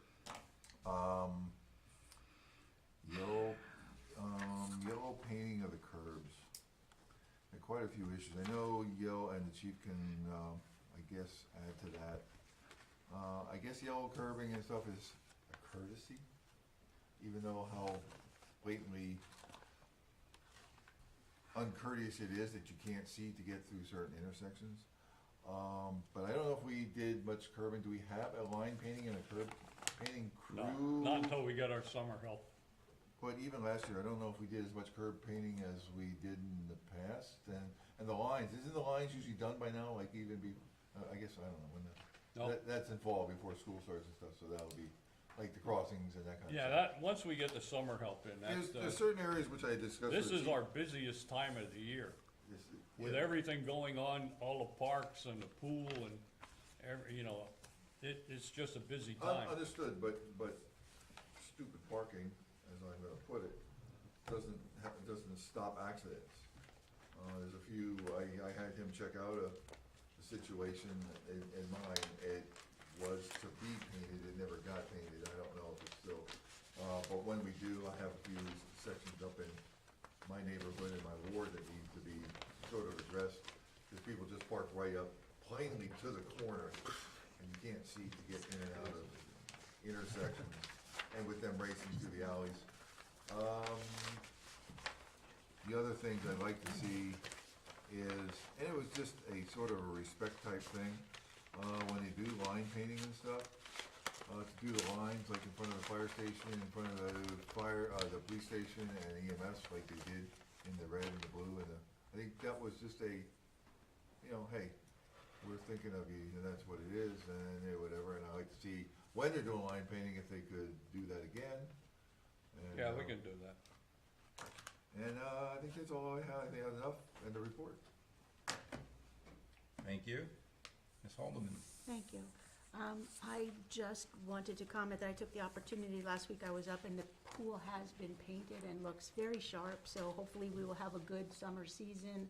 Yellow painting of the curbs. Had quite a few issues. I know yellow, and the chief can, I guess, add to that. I guess yellow curbing and stuff is a courtesy, even though how blatantly uncourteous it is that you can't see to get through certain intersections. But I don't know if we did much curbing. Do we have a line painting and a curb painting crew? No, not until we get our summer help. But even last year, I don't know if we did as much curb painting as we did in the past. And the lines, isn't the lines usually done by now, like even I guess, I don't know, when No. that's in fall before school starts and stuff, so that'll be, like the crossings and that kind of Yeah, stuff. once we get the summer help in, There's certain areas which I discussed with this the is chief. our busiest time of the year. This- With yeah. everything going on, all the parks and the pool and it's just a busy time. Understood, but stupid parking, as I'm gonna put it, doesn't stop accidents. There's a few, I had him check out a situation in mine, it was to be painted, it never got painted, I don't know if it's still, but when we do, I have a few sections up in my neighborhood and my ward that need to be sort of addressed, because people just park right up plainly to the corner, and you can't see to get in and out of intersections, and with them racing through the alleys. The other things I'd like to see is, and it was just a sort of a respect type thing, when they do line painting and stuff, to do the lines like in front of the fire station, in front of the police station and EMS like they did in the red and the blue and I think that was just a, hey, we're thinking of you, and that's what it is, and whatever, and I like to see when they're doing line painting, if they could do that again. And, Yeah, we can do that. And, I think that's all I have, I think I have enough in the report. Thank you. Ms. Haldeman? Thank you. I just wanted to comment that I took the opportunity, last week I was up and the pool has been painted and looks very sharp, so hopefully we will have a good summer season.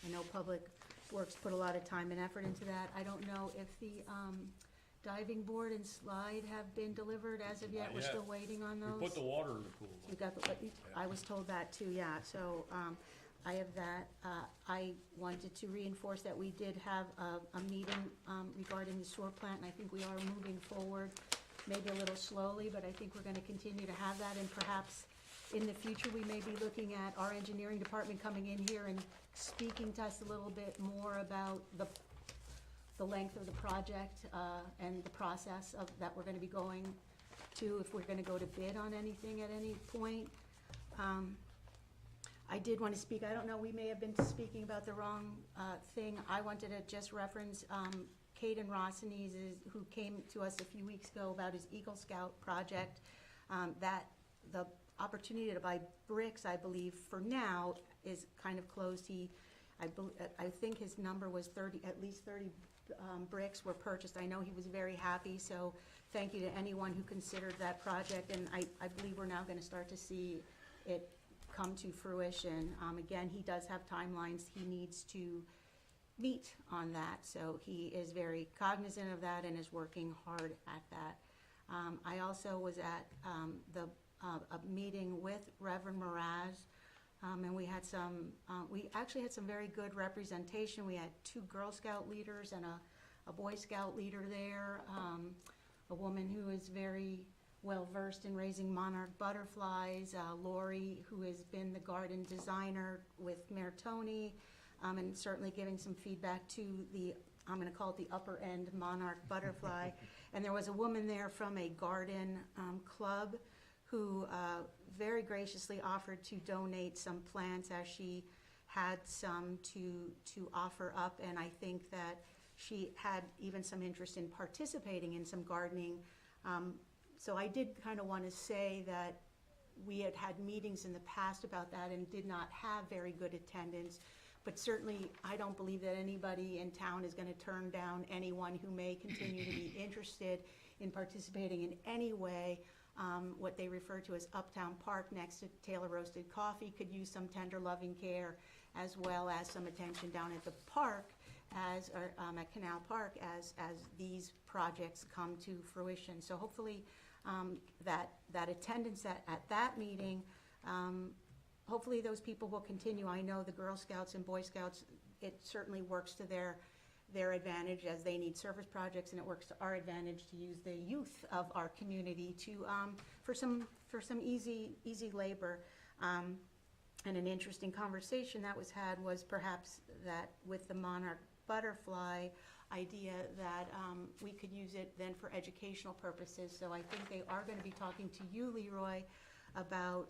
I know Public Works put a lot of time and effort into that. I don't know if the diving board and slide have been delivered as of yet. Not We're yet. still waiting on those. We put the water in the pool. You got I was told that too, yeah, so, I have that. I wanted to reinforce that we did have a meeting, regarding the sewer plant, and I think we are moving forward, maybe a little slowly, but I think we're gonna continue to have that, and perhaps in the future, we may be looking at our engineering department coming in here and speaking to us a little bit more about the length of the project, and the process that we're gonna be going to, if we're gonna go to bid on anything at any point. I did want to speak, I don't know, we may have been speaking about the wrong thing. I wanted to just reference Caden Rossini's, who came to us a few weeks ago about his Eagle Scout project. That the opportunity to buy bricks, I believe, for now, is kind of closed. I think his number was 30, at least 30 bricks were purchased. I know he was very happy, so thank you to anyone who considered that project, and I believe we're now gonna start to see it come to fruition. Again, he does have timelines he needs to meet on that, so he is very cognizant of that and is working hard at that. I also was at a meeting with Reverend Mraz, and we actually had some very good representation. We had 2 Girl Scout leaders and a Boy Scout leader there, a woman who is very well-versed in raising monarch butterflies, Lori, who has been the garden designer with Mayor Tony, and certainly giving some feedback to the, I'm gonna call it the upper-end monarch butterfly. And there was a woman there from a garden club who very graciously offered to donate some plants, as she had some to offer up, and I think that she had even some interest in participating in some gardening. So I did kind of want to say that we had had meetings in the past about that and did not have very good attendance. But certainly, I don't believe that anybody in town is going to turn down anyone who may continue to be interested in participating in any way. What they refer to as Uptown Park next to Taylor Roasted Coffee could use some tender loving care, as well as some attention down at the park, or at Canal Park, as these projects come to fruition. So hopefully, that attendance at that meeting, hopefully those people will continue. I know the Girl Scouts and Boy Scouts, it certainly works to their advantage, as they need service projects, and it works to our advantage to use the youth of our community to for some easy labor. And an interesting conversation that was had was perhaps that with the monarch butterfly idea, that we could use it then for educational purposes. So I think they are going to be talking to you, Leroy, about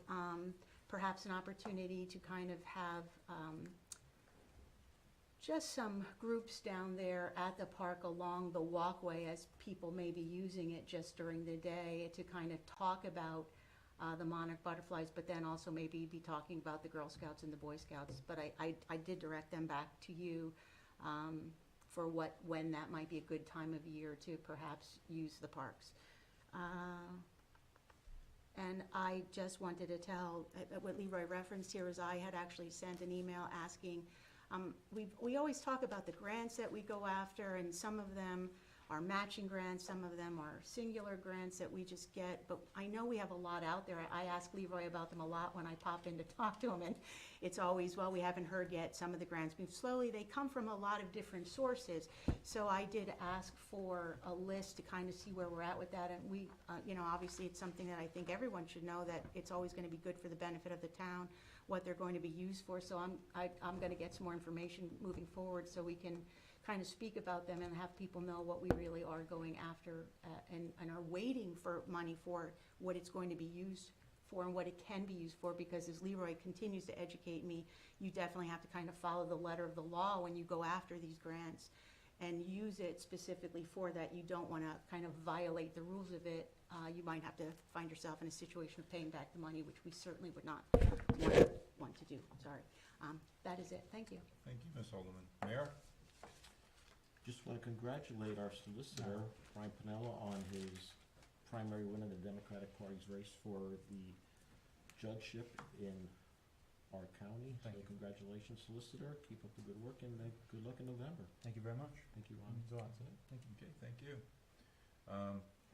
perhaps an opportunity to kind of have just some groups down there at the park along the walkway as people may be using it just during the day to kind of talk about the monarch butterflies, but then also maybe be talking about the Girl Scouts and the Boy Scouts. But I did direct them back to you for when that might be a good time of year to perhaps use the parks. And I just wanted to tell, what Leroy referenced here is I had actually sent an email asking, we always talk about the grants that we go after, and some of them are matching grants, some of them are singular grants that we just get, but I know we have a lot out there. I ask Leroy about them a lot when I pop in to talk to him, and it's always, well, we haven't heard yet, some of the grants move slowly, they come from a lot of different sources. So I did ask for a list to kind of see where we're at with that, and we, you know, obviously it's something that I think everyone should know, that it's always gonna be good for the benefit of the town, what they're going to be used for, so I'm gonna get some more information moving forward so we can kind of speak about them and have people know what we really are going after and are waiting for money for what it's going to be used for and what it can be used for, because as Leroy continues to educate me, you definitely have to kind of follow the letter of the law when you go after these grants and use it specifically for that. You don't want to kind of violate the rules of it. You might have to find yourself in a situation of paying back the money, which we certainly would not want to do. Sorry. That is it. Thank you. Thank you, Ms. Holdeman. Mayor? Just want to congratulate our solicitor, Brian Pinella, on his primary win in the Democratic Party's race for the judgeship in our county. Thank So you. congratulations, solicitor. Keep up the good work, and good luck in November. Thank you very much. Thank you, Ron. Means a lot. Thank you. Okay, thank you.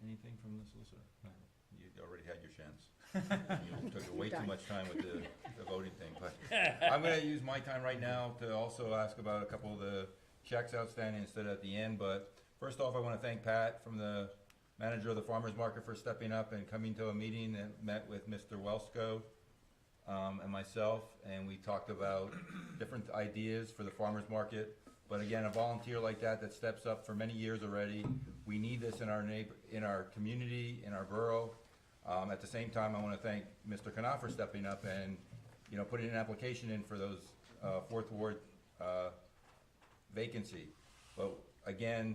Anything from the solicitor? No. You already had your chance. You took way too much time with the voting thing, but I'm gonna use my time right now to also ask about a couple of the checks outstanding instead at the end. But first off, I wanna thank Pat from the manager of the farmer's market for stepping up and coming to a meeting and met with Mr. Welsko and myself, and we talked about different ideas for the farmer's market. But again, a volunteer like that steps up for many years already, we need this in our community, in our borough. At the same time, I want to thank Mr. Knopf for stepping up and, you know, putting an application in for those Fourth Ward vacancy. But again,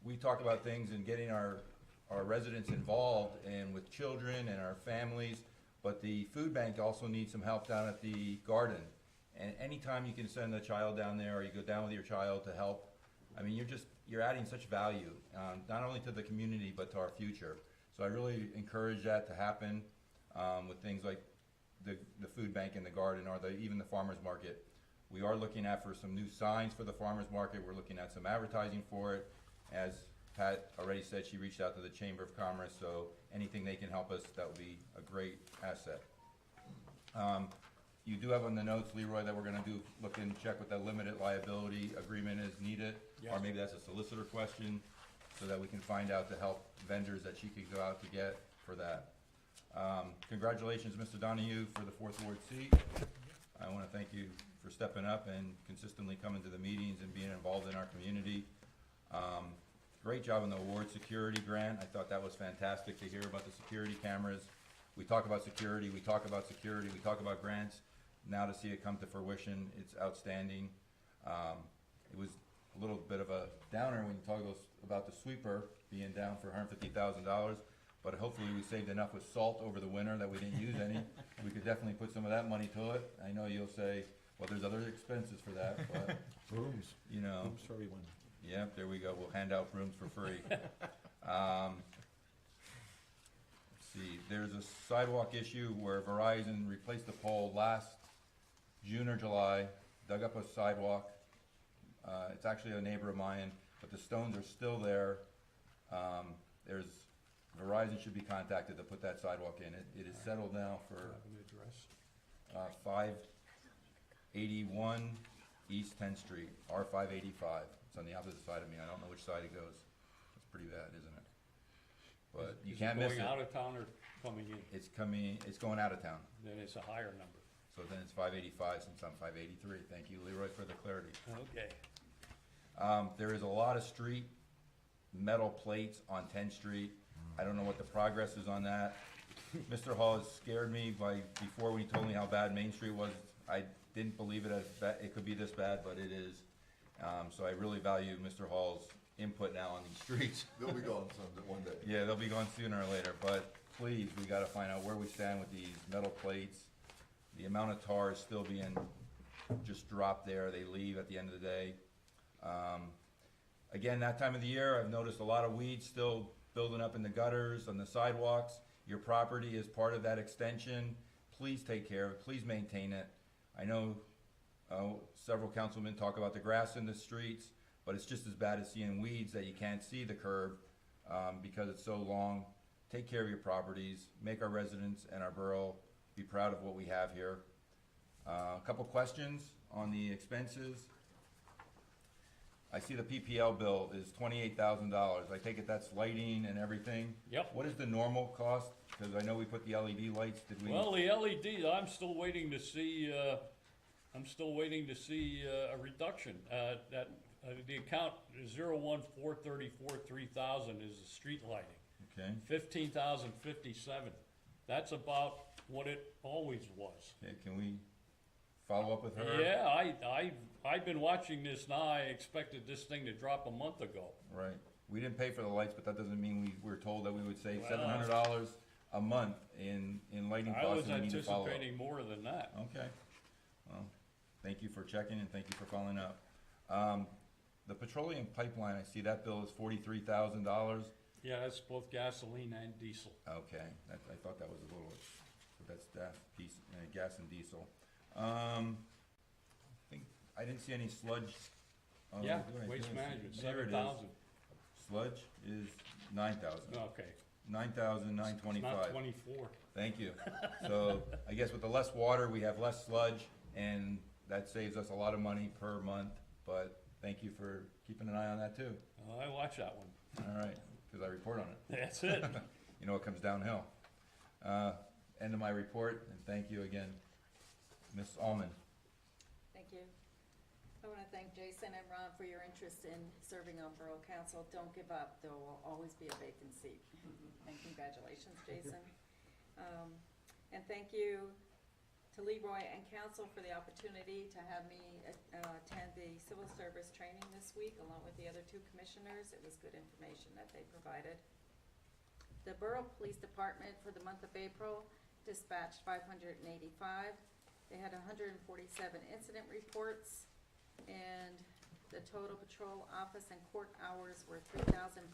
we talk about things and getting our residents involved and with children and our families, but the food bank also needs some help down at the garden. And anytime you can send a child down there, or you go down with your child to help, I mean, you're adding such value, not only to the community, but to our future. So I really encourage that to happen with things like the food bank in the garden, or even the farmer's market. We are looking at for some new signs for the farmer's market. We're looking at some advertising for it. As Pat already said, she reached out to the Chamber of Commerce, so anything they can help us, that would be a great asset. You do have on the notes, Leroy, that we're gonna look and check what that limited liability agreement is needed. Or Yes. maybe that's a solicitor question, so that we can find out to help vendors that she could go out to get for that. Congratulations, Mr. Donahue, for the Fourth Ward seat. I wanna thank you for stepping up and consistently coming to the meetings and being involved in our community. Great job on the award security grant. I thought that was fantastic to hear about the security cameras. We talk about security, we talk about security, we talk about grants. Now to see it come to fruition, it's outstanding. It was a little bit of a downer when you talk about the sweeper being down for $150,000, but hopefully we saved enough with salt over the winter that we didn't use any. We could definitely put some of that money to it. I know you'll say, well, there's other expenses for that, but, Brooms. you know. Brooms for everyone. Yep, there we go. We'll hand out brooms for free. Let's see, there's a sidewalk issue where Verizon replaced the pole last June or July, dug up a sidewalk. It's actually a neighbor of mine, but the stones are still there. Verizon should be contacted to put that sidewalk in. It is settled now for Have an address? 581 East 10th Street, R585. It's on the opposite side of me. I don't know which side it goes. It's pretty bad, isn't it? But you can't miss Going it. out of town or coming in? It's going out of town. Then it's a higher number. So then it's 585 since I'm 583. Thank you, Leroy, for the clarity. Okay. There is a lot of street metal plates on 10th Street. I don't know what the progress is on that. Mr. Hall has scared me before when he told me how bad Main Street was. I didn't believe it could be this bad, but it is. So I really value Mr. Hall's input now on these streets. They'll be gone someday, one day. Yeah, they'll be gone sooner or later, but please, we gotta find out where we stand with these metal plates. The amount of tar is still being just dropped there, they leave at the end of the day. Again, that time of the year, I've noticed a lot of weeds still building up in the gutters, on the sidewalks. Your property is part of that extension. Please take care of it, please maintain it. I know several councilmen talk about the grass in the streets, but it's just as bad as seeing weeds that you can't see the curb because it's so long. Take care of your properties, make our residents and our borough be proud of what we have here. A couple questions on the expenses. I see the PPL bill is $28,000. I take it that's lighting and everything? Yep. What is the normal cost? Because I know we put the LED lights, did we? Well, the LED, I'm still waiting to see a reduction. The account 014343000 is the street lighting. Okay, 15,057. That's about what it always was. okay, can we follow up with her? Yeah, I've been watching this now. I expected this thing to drop a month ago. Right. We didn't pay for the lights, but that doesn't mean we were told that we would save Well, $700 a month in lighting I costs, was and we need to follow up. anticipating more than that. Okay. Well, thank you for checking and thank you for following up. The petroleum pipeline, I see that bill is $43,000. Yeah, that's both gasoline and diesel. Okay, I thought that was a little, but that's gas and diesel. I didn't see any sludge. Yeah, what did I waste do? management, There it is. 7,000. Sludge is 9,000. Okay. 9,925. Not 24. Thank you. So I guess with the less water, we have less sludge, and that saves us a lot of money per month. But thank you for keeping an eye on that too. I watch that one. All right, because I report on it. That's it. You know it comes downhill. End of my report, and thank you again, Ms. Allman. Thank you. I want to thank Jason and Ron for your interest in serving on Borough Council. Don't give up, there will always be a vacant seat. And congratulations, Jason. And thank you to Leroy and Council for the opportunity to have me attend the civil service training this week, along with the other two commissioners. It was good information that they provided. The Borough Police Department for the month of April dispatched 585. They had 147 incident reports, and the total patrol office and court hours were 3,510.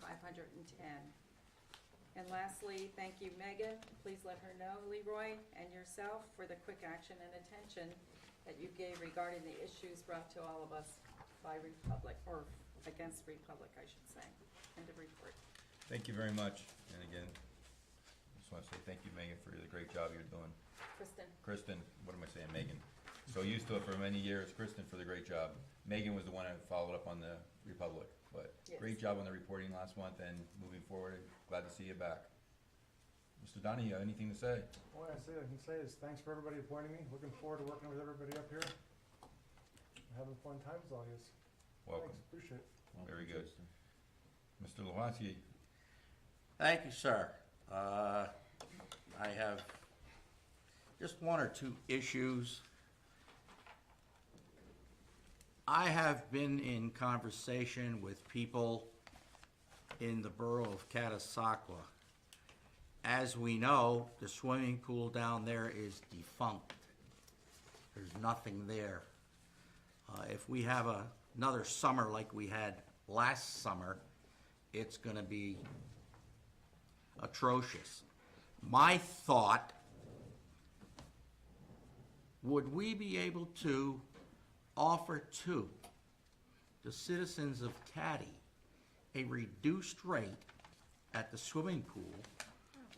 And lastly, thank you, Megan. Please let her know, Leroy, and yourself for the quick action and attention that you gave regarding the issues brought to all of us by Republic, or against Republic, I should say. End of report. Thank you very much. And again, I just want to say thank you, Megan, for the great job you're doing. Kristen, what am I saying, Megan? So used to it for many years. Kristen for the great job. Megan was the one that followed up on the Republic, but Yes. great job on the reporting last month and moving forward. Glad to see you back. Mr. Donahue, anything to say? All I can say is thanks for everybody appointing me. Looking forward to working with everybody up here. Having fun times with all yous. Welcome. Thanks, appreciate it. Very good. Mr. Lewanski, Thank you, sir. I have just one or two issues. I have been in conversation with people in the borough of Catasauqua. As we know, the swimming pool down there is defunct. There's nothing there. If we have another summer like we had last summer, it's gonna be atrocious. My thought, would we be able to offer to the citizens of Caddy a reduced rate at the swimming pool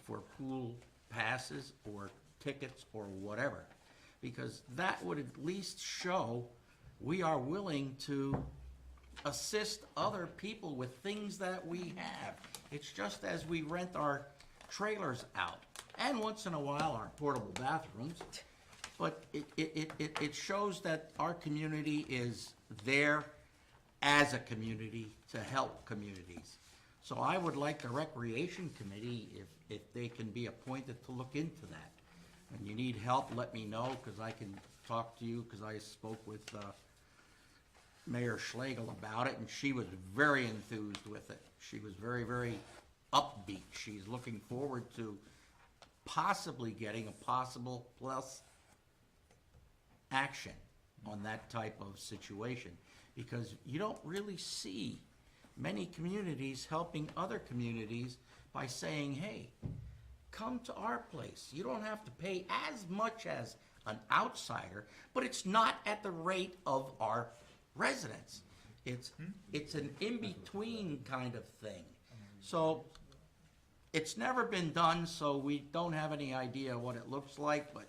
for pool passes or tickets or whatever? Because that would at least show we are willing to assist other people with things that we have. It's just as we rent our trailers out, and once in a while our portable bathrooms, but it shows that our community is there as a community to help communities. So I would like the Recreation Committee, if they can be appointed, to look into that. When you need help, let me know, because I can talk to you, because I spoke with Mayor Schlegel about it, and she was very enthused with it. She was very, very upbeat. She's looking forward to possibly getting a possible plus action on that type of situation, because you don't really see many communities helping other communities by saying, hey, come to our place. You don't have to pay as much as an outsider, but it's not at the rate of our residents. It's an in-between kind of thing. So it's never been done, so we don't have any idea what it looks like, but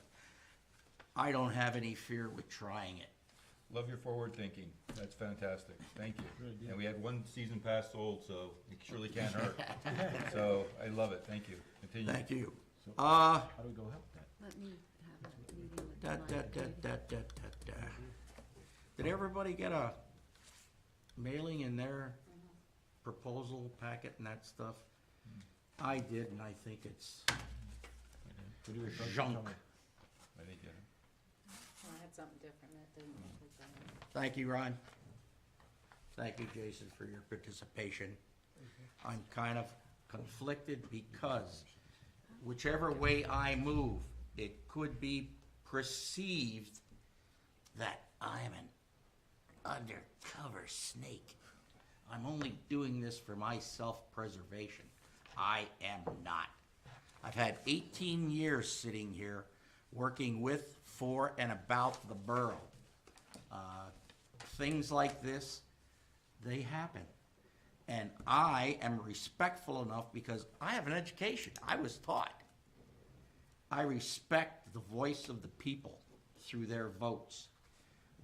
I don't have any fear with trying it. Love your forward thinking. That's fantastic. Thank you. And we had one season pass sold, so it surely can't hurt. So I love it. Thank you. Continue. Thank you. How do we go help that? Let me have a meeting with Da, the da, da, da, da, da, da. Did everybody get a mailing in their proposal packet and that stuff? I did, and I think it's junk. I think, yeah. Well, I had something different that didn't look like that. Thank you, Ron. Thank you, Jason, for your participation. I'm kind of conflicted because whichever way I move, it could be perceived that I'm an undercover snake. I'm only doing this for my self-preservation. I am not. I've had 18 years sitting here working with, for, and about the borough. Things like this, they happen. And I am respectful enough because I have an education. I was taught. I respect the voice of the people through their votes.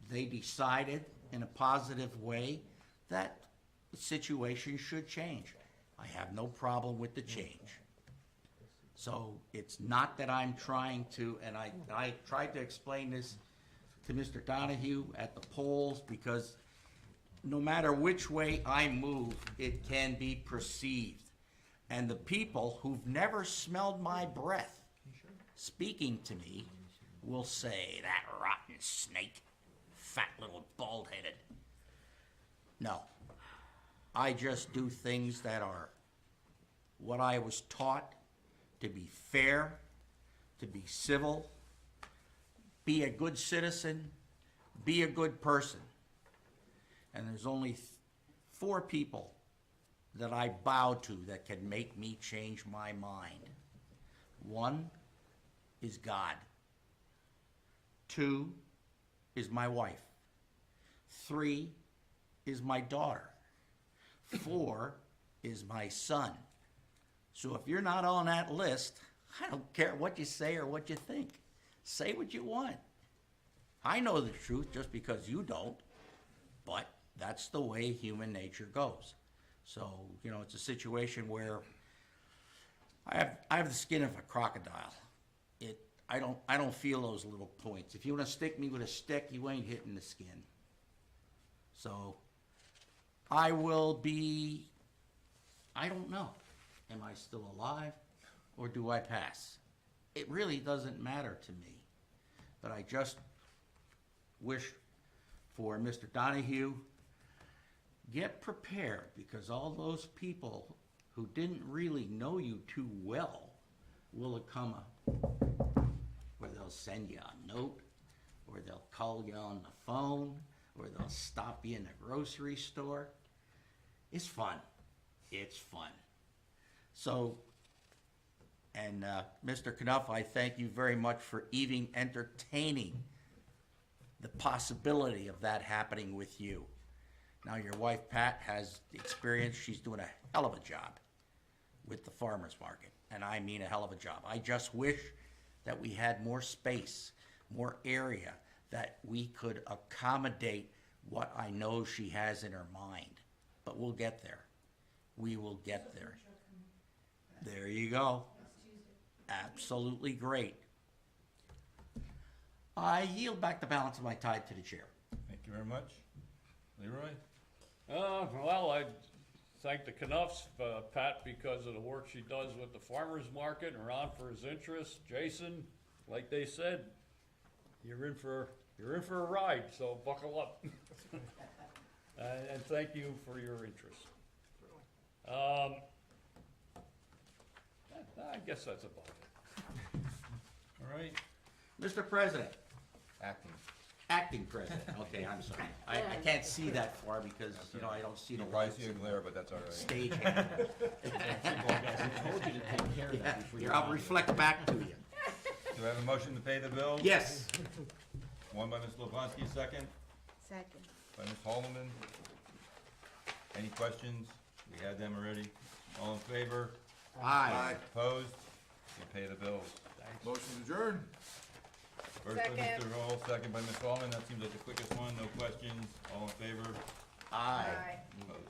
They decided in a positive way that the situation should change. I have no problem with the change. So it's not that I'm trying to, and I tried to explain this to Mr. Donahue at the polls, because no matter which way I move, it can be perceived. And the people who've never smelled my breath speaking to me will say, that rotten snake, fat little bald-headed. No. I just do things that are what I was taught, to be fair, to be civil, be a good citizen, be a good person. And there's only 4 people that I bow to that can make me change my mind. 1 is God. 2 is my wife. 3 is my daughter. 4 is my son. So if you're not on that list, I don't care what you say or what you think. Say what you want. I know the truth just because you don't, but that's the way human nature goes. So, you know, it's a situation where I have the skin of a crocodile. I don't feel those little points. If you want to stick me with a stick, you ain't hitting the skin. So I will be, I don't know. Am I still alive or do I pass? It really doesn't matter to me. But I just wish for Mr. Donahue, get prepared, because all those people who didn't really know you too well will come where they'll send you a note, or they'll call you on the phone, or they'll stop you in the grocery store. It's fun. It's fun. So, and Mr. Knuff, I thank you very much for even entertaining the possibility of that happening with you. Now your wife, Pat, has experience. She's doing a hell of a job with the farmer's market, and I mean a hell of a job. I just wish that we had more space, more area, that we could accommodate what I know she has in her mind. But we'll get there. We will get there. There you go. Absolutely great. I yield back the balance of my time to the chair. Thank you very much. Leroy? Well, I thank the Knuffs, Pat, because of the work she does with the farmer's market, and Ron for his interest. Jason, like they said, you're in for a ride, so buckle up. And thank you for your interest. I guess that's about it. All right, Mr. President, acting. acting president, okay, I'm sorry. I can't see that far because, you know, I don't see You the probably lights see a and glare, but that's all right. stage. I told you to take care of that before you. Here, I'll reflect back to you. Do I have a motion to pay the bills? Yes. One by Mr. Lopinski, second Second. by Ms. Holloman. Any questions? We had them already. All in favor? Aye. Opposed? We pay the bills. Motion adjourned. First by Second. Mr. Hall, second by Ms. Holloman. That seems like the quickest one. No questions. All in favor? Aye. Aye. Opposed?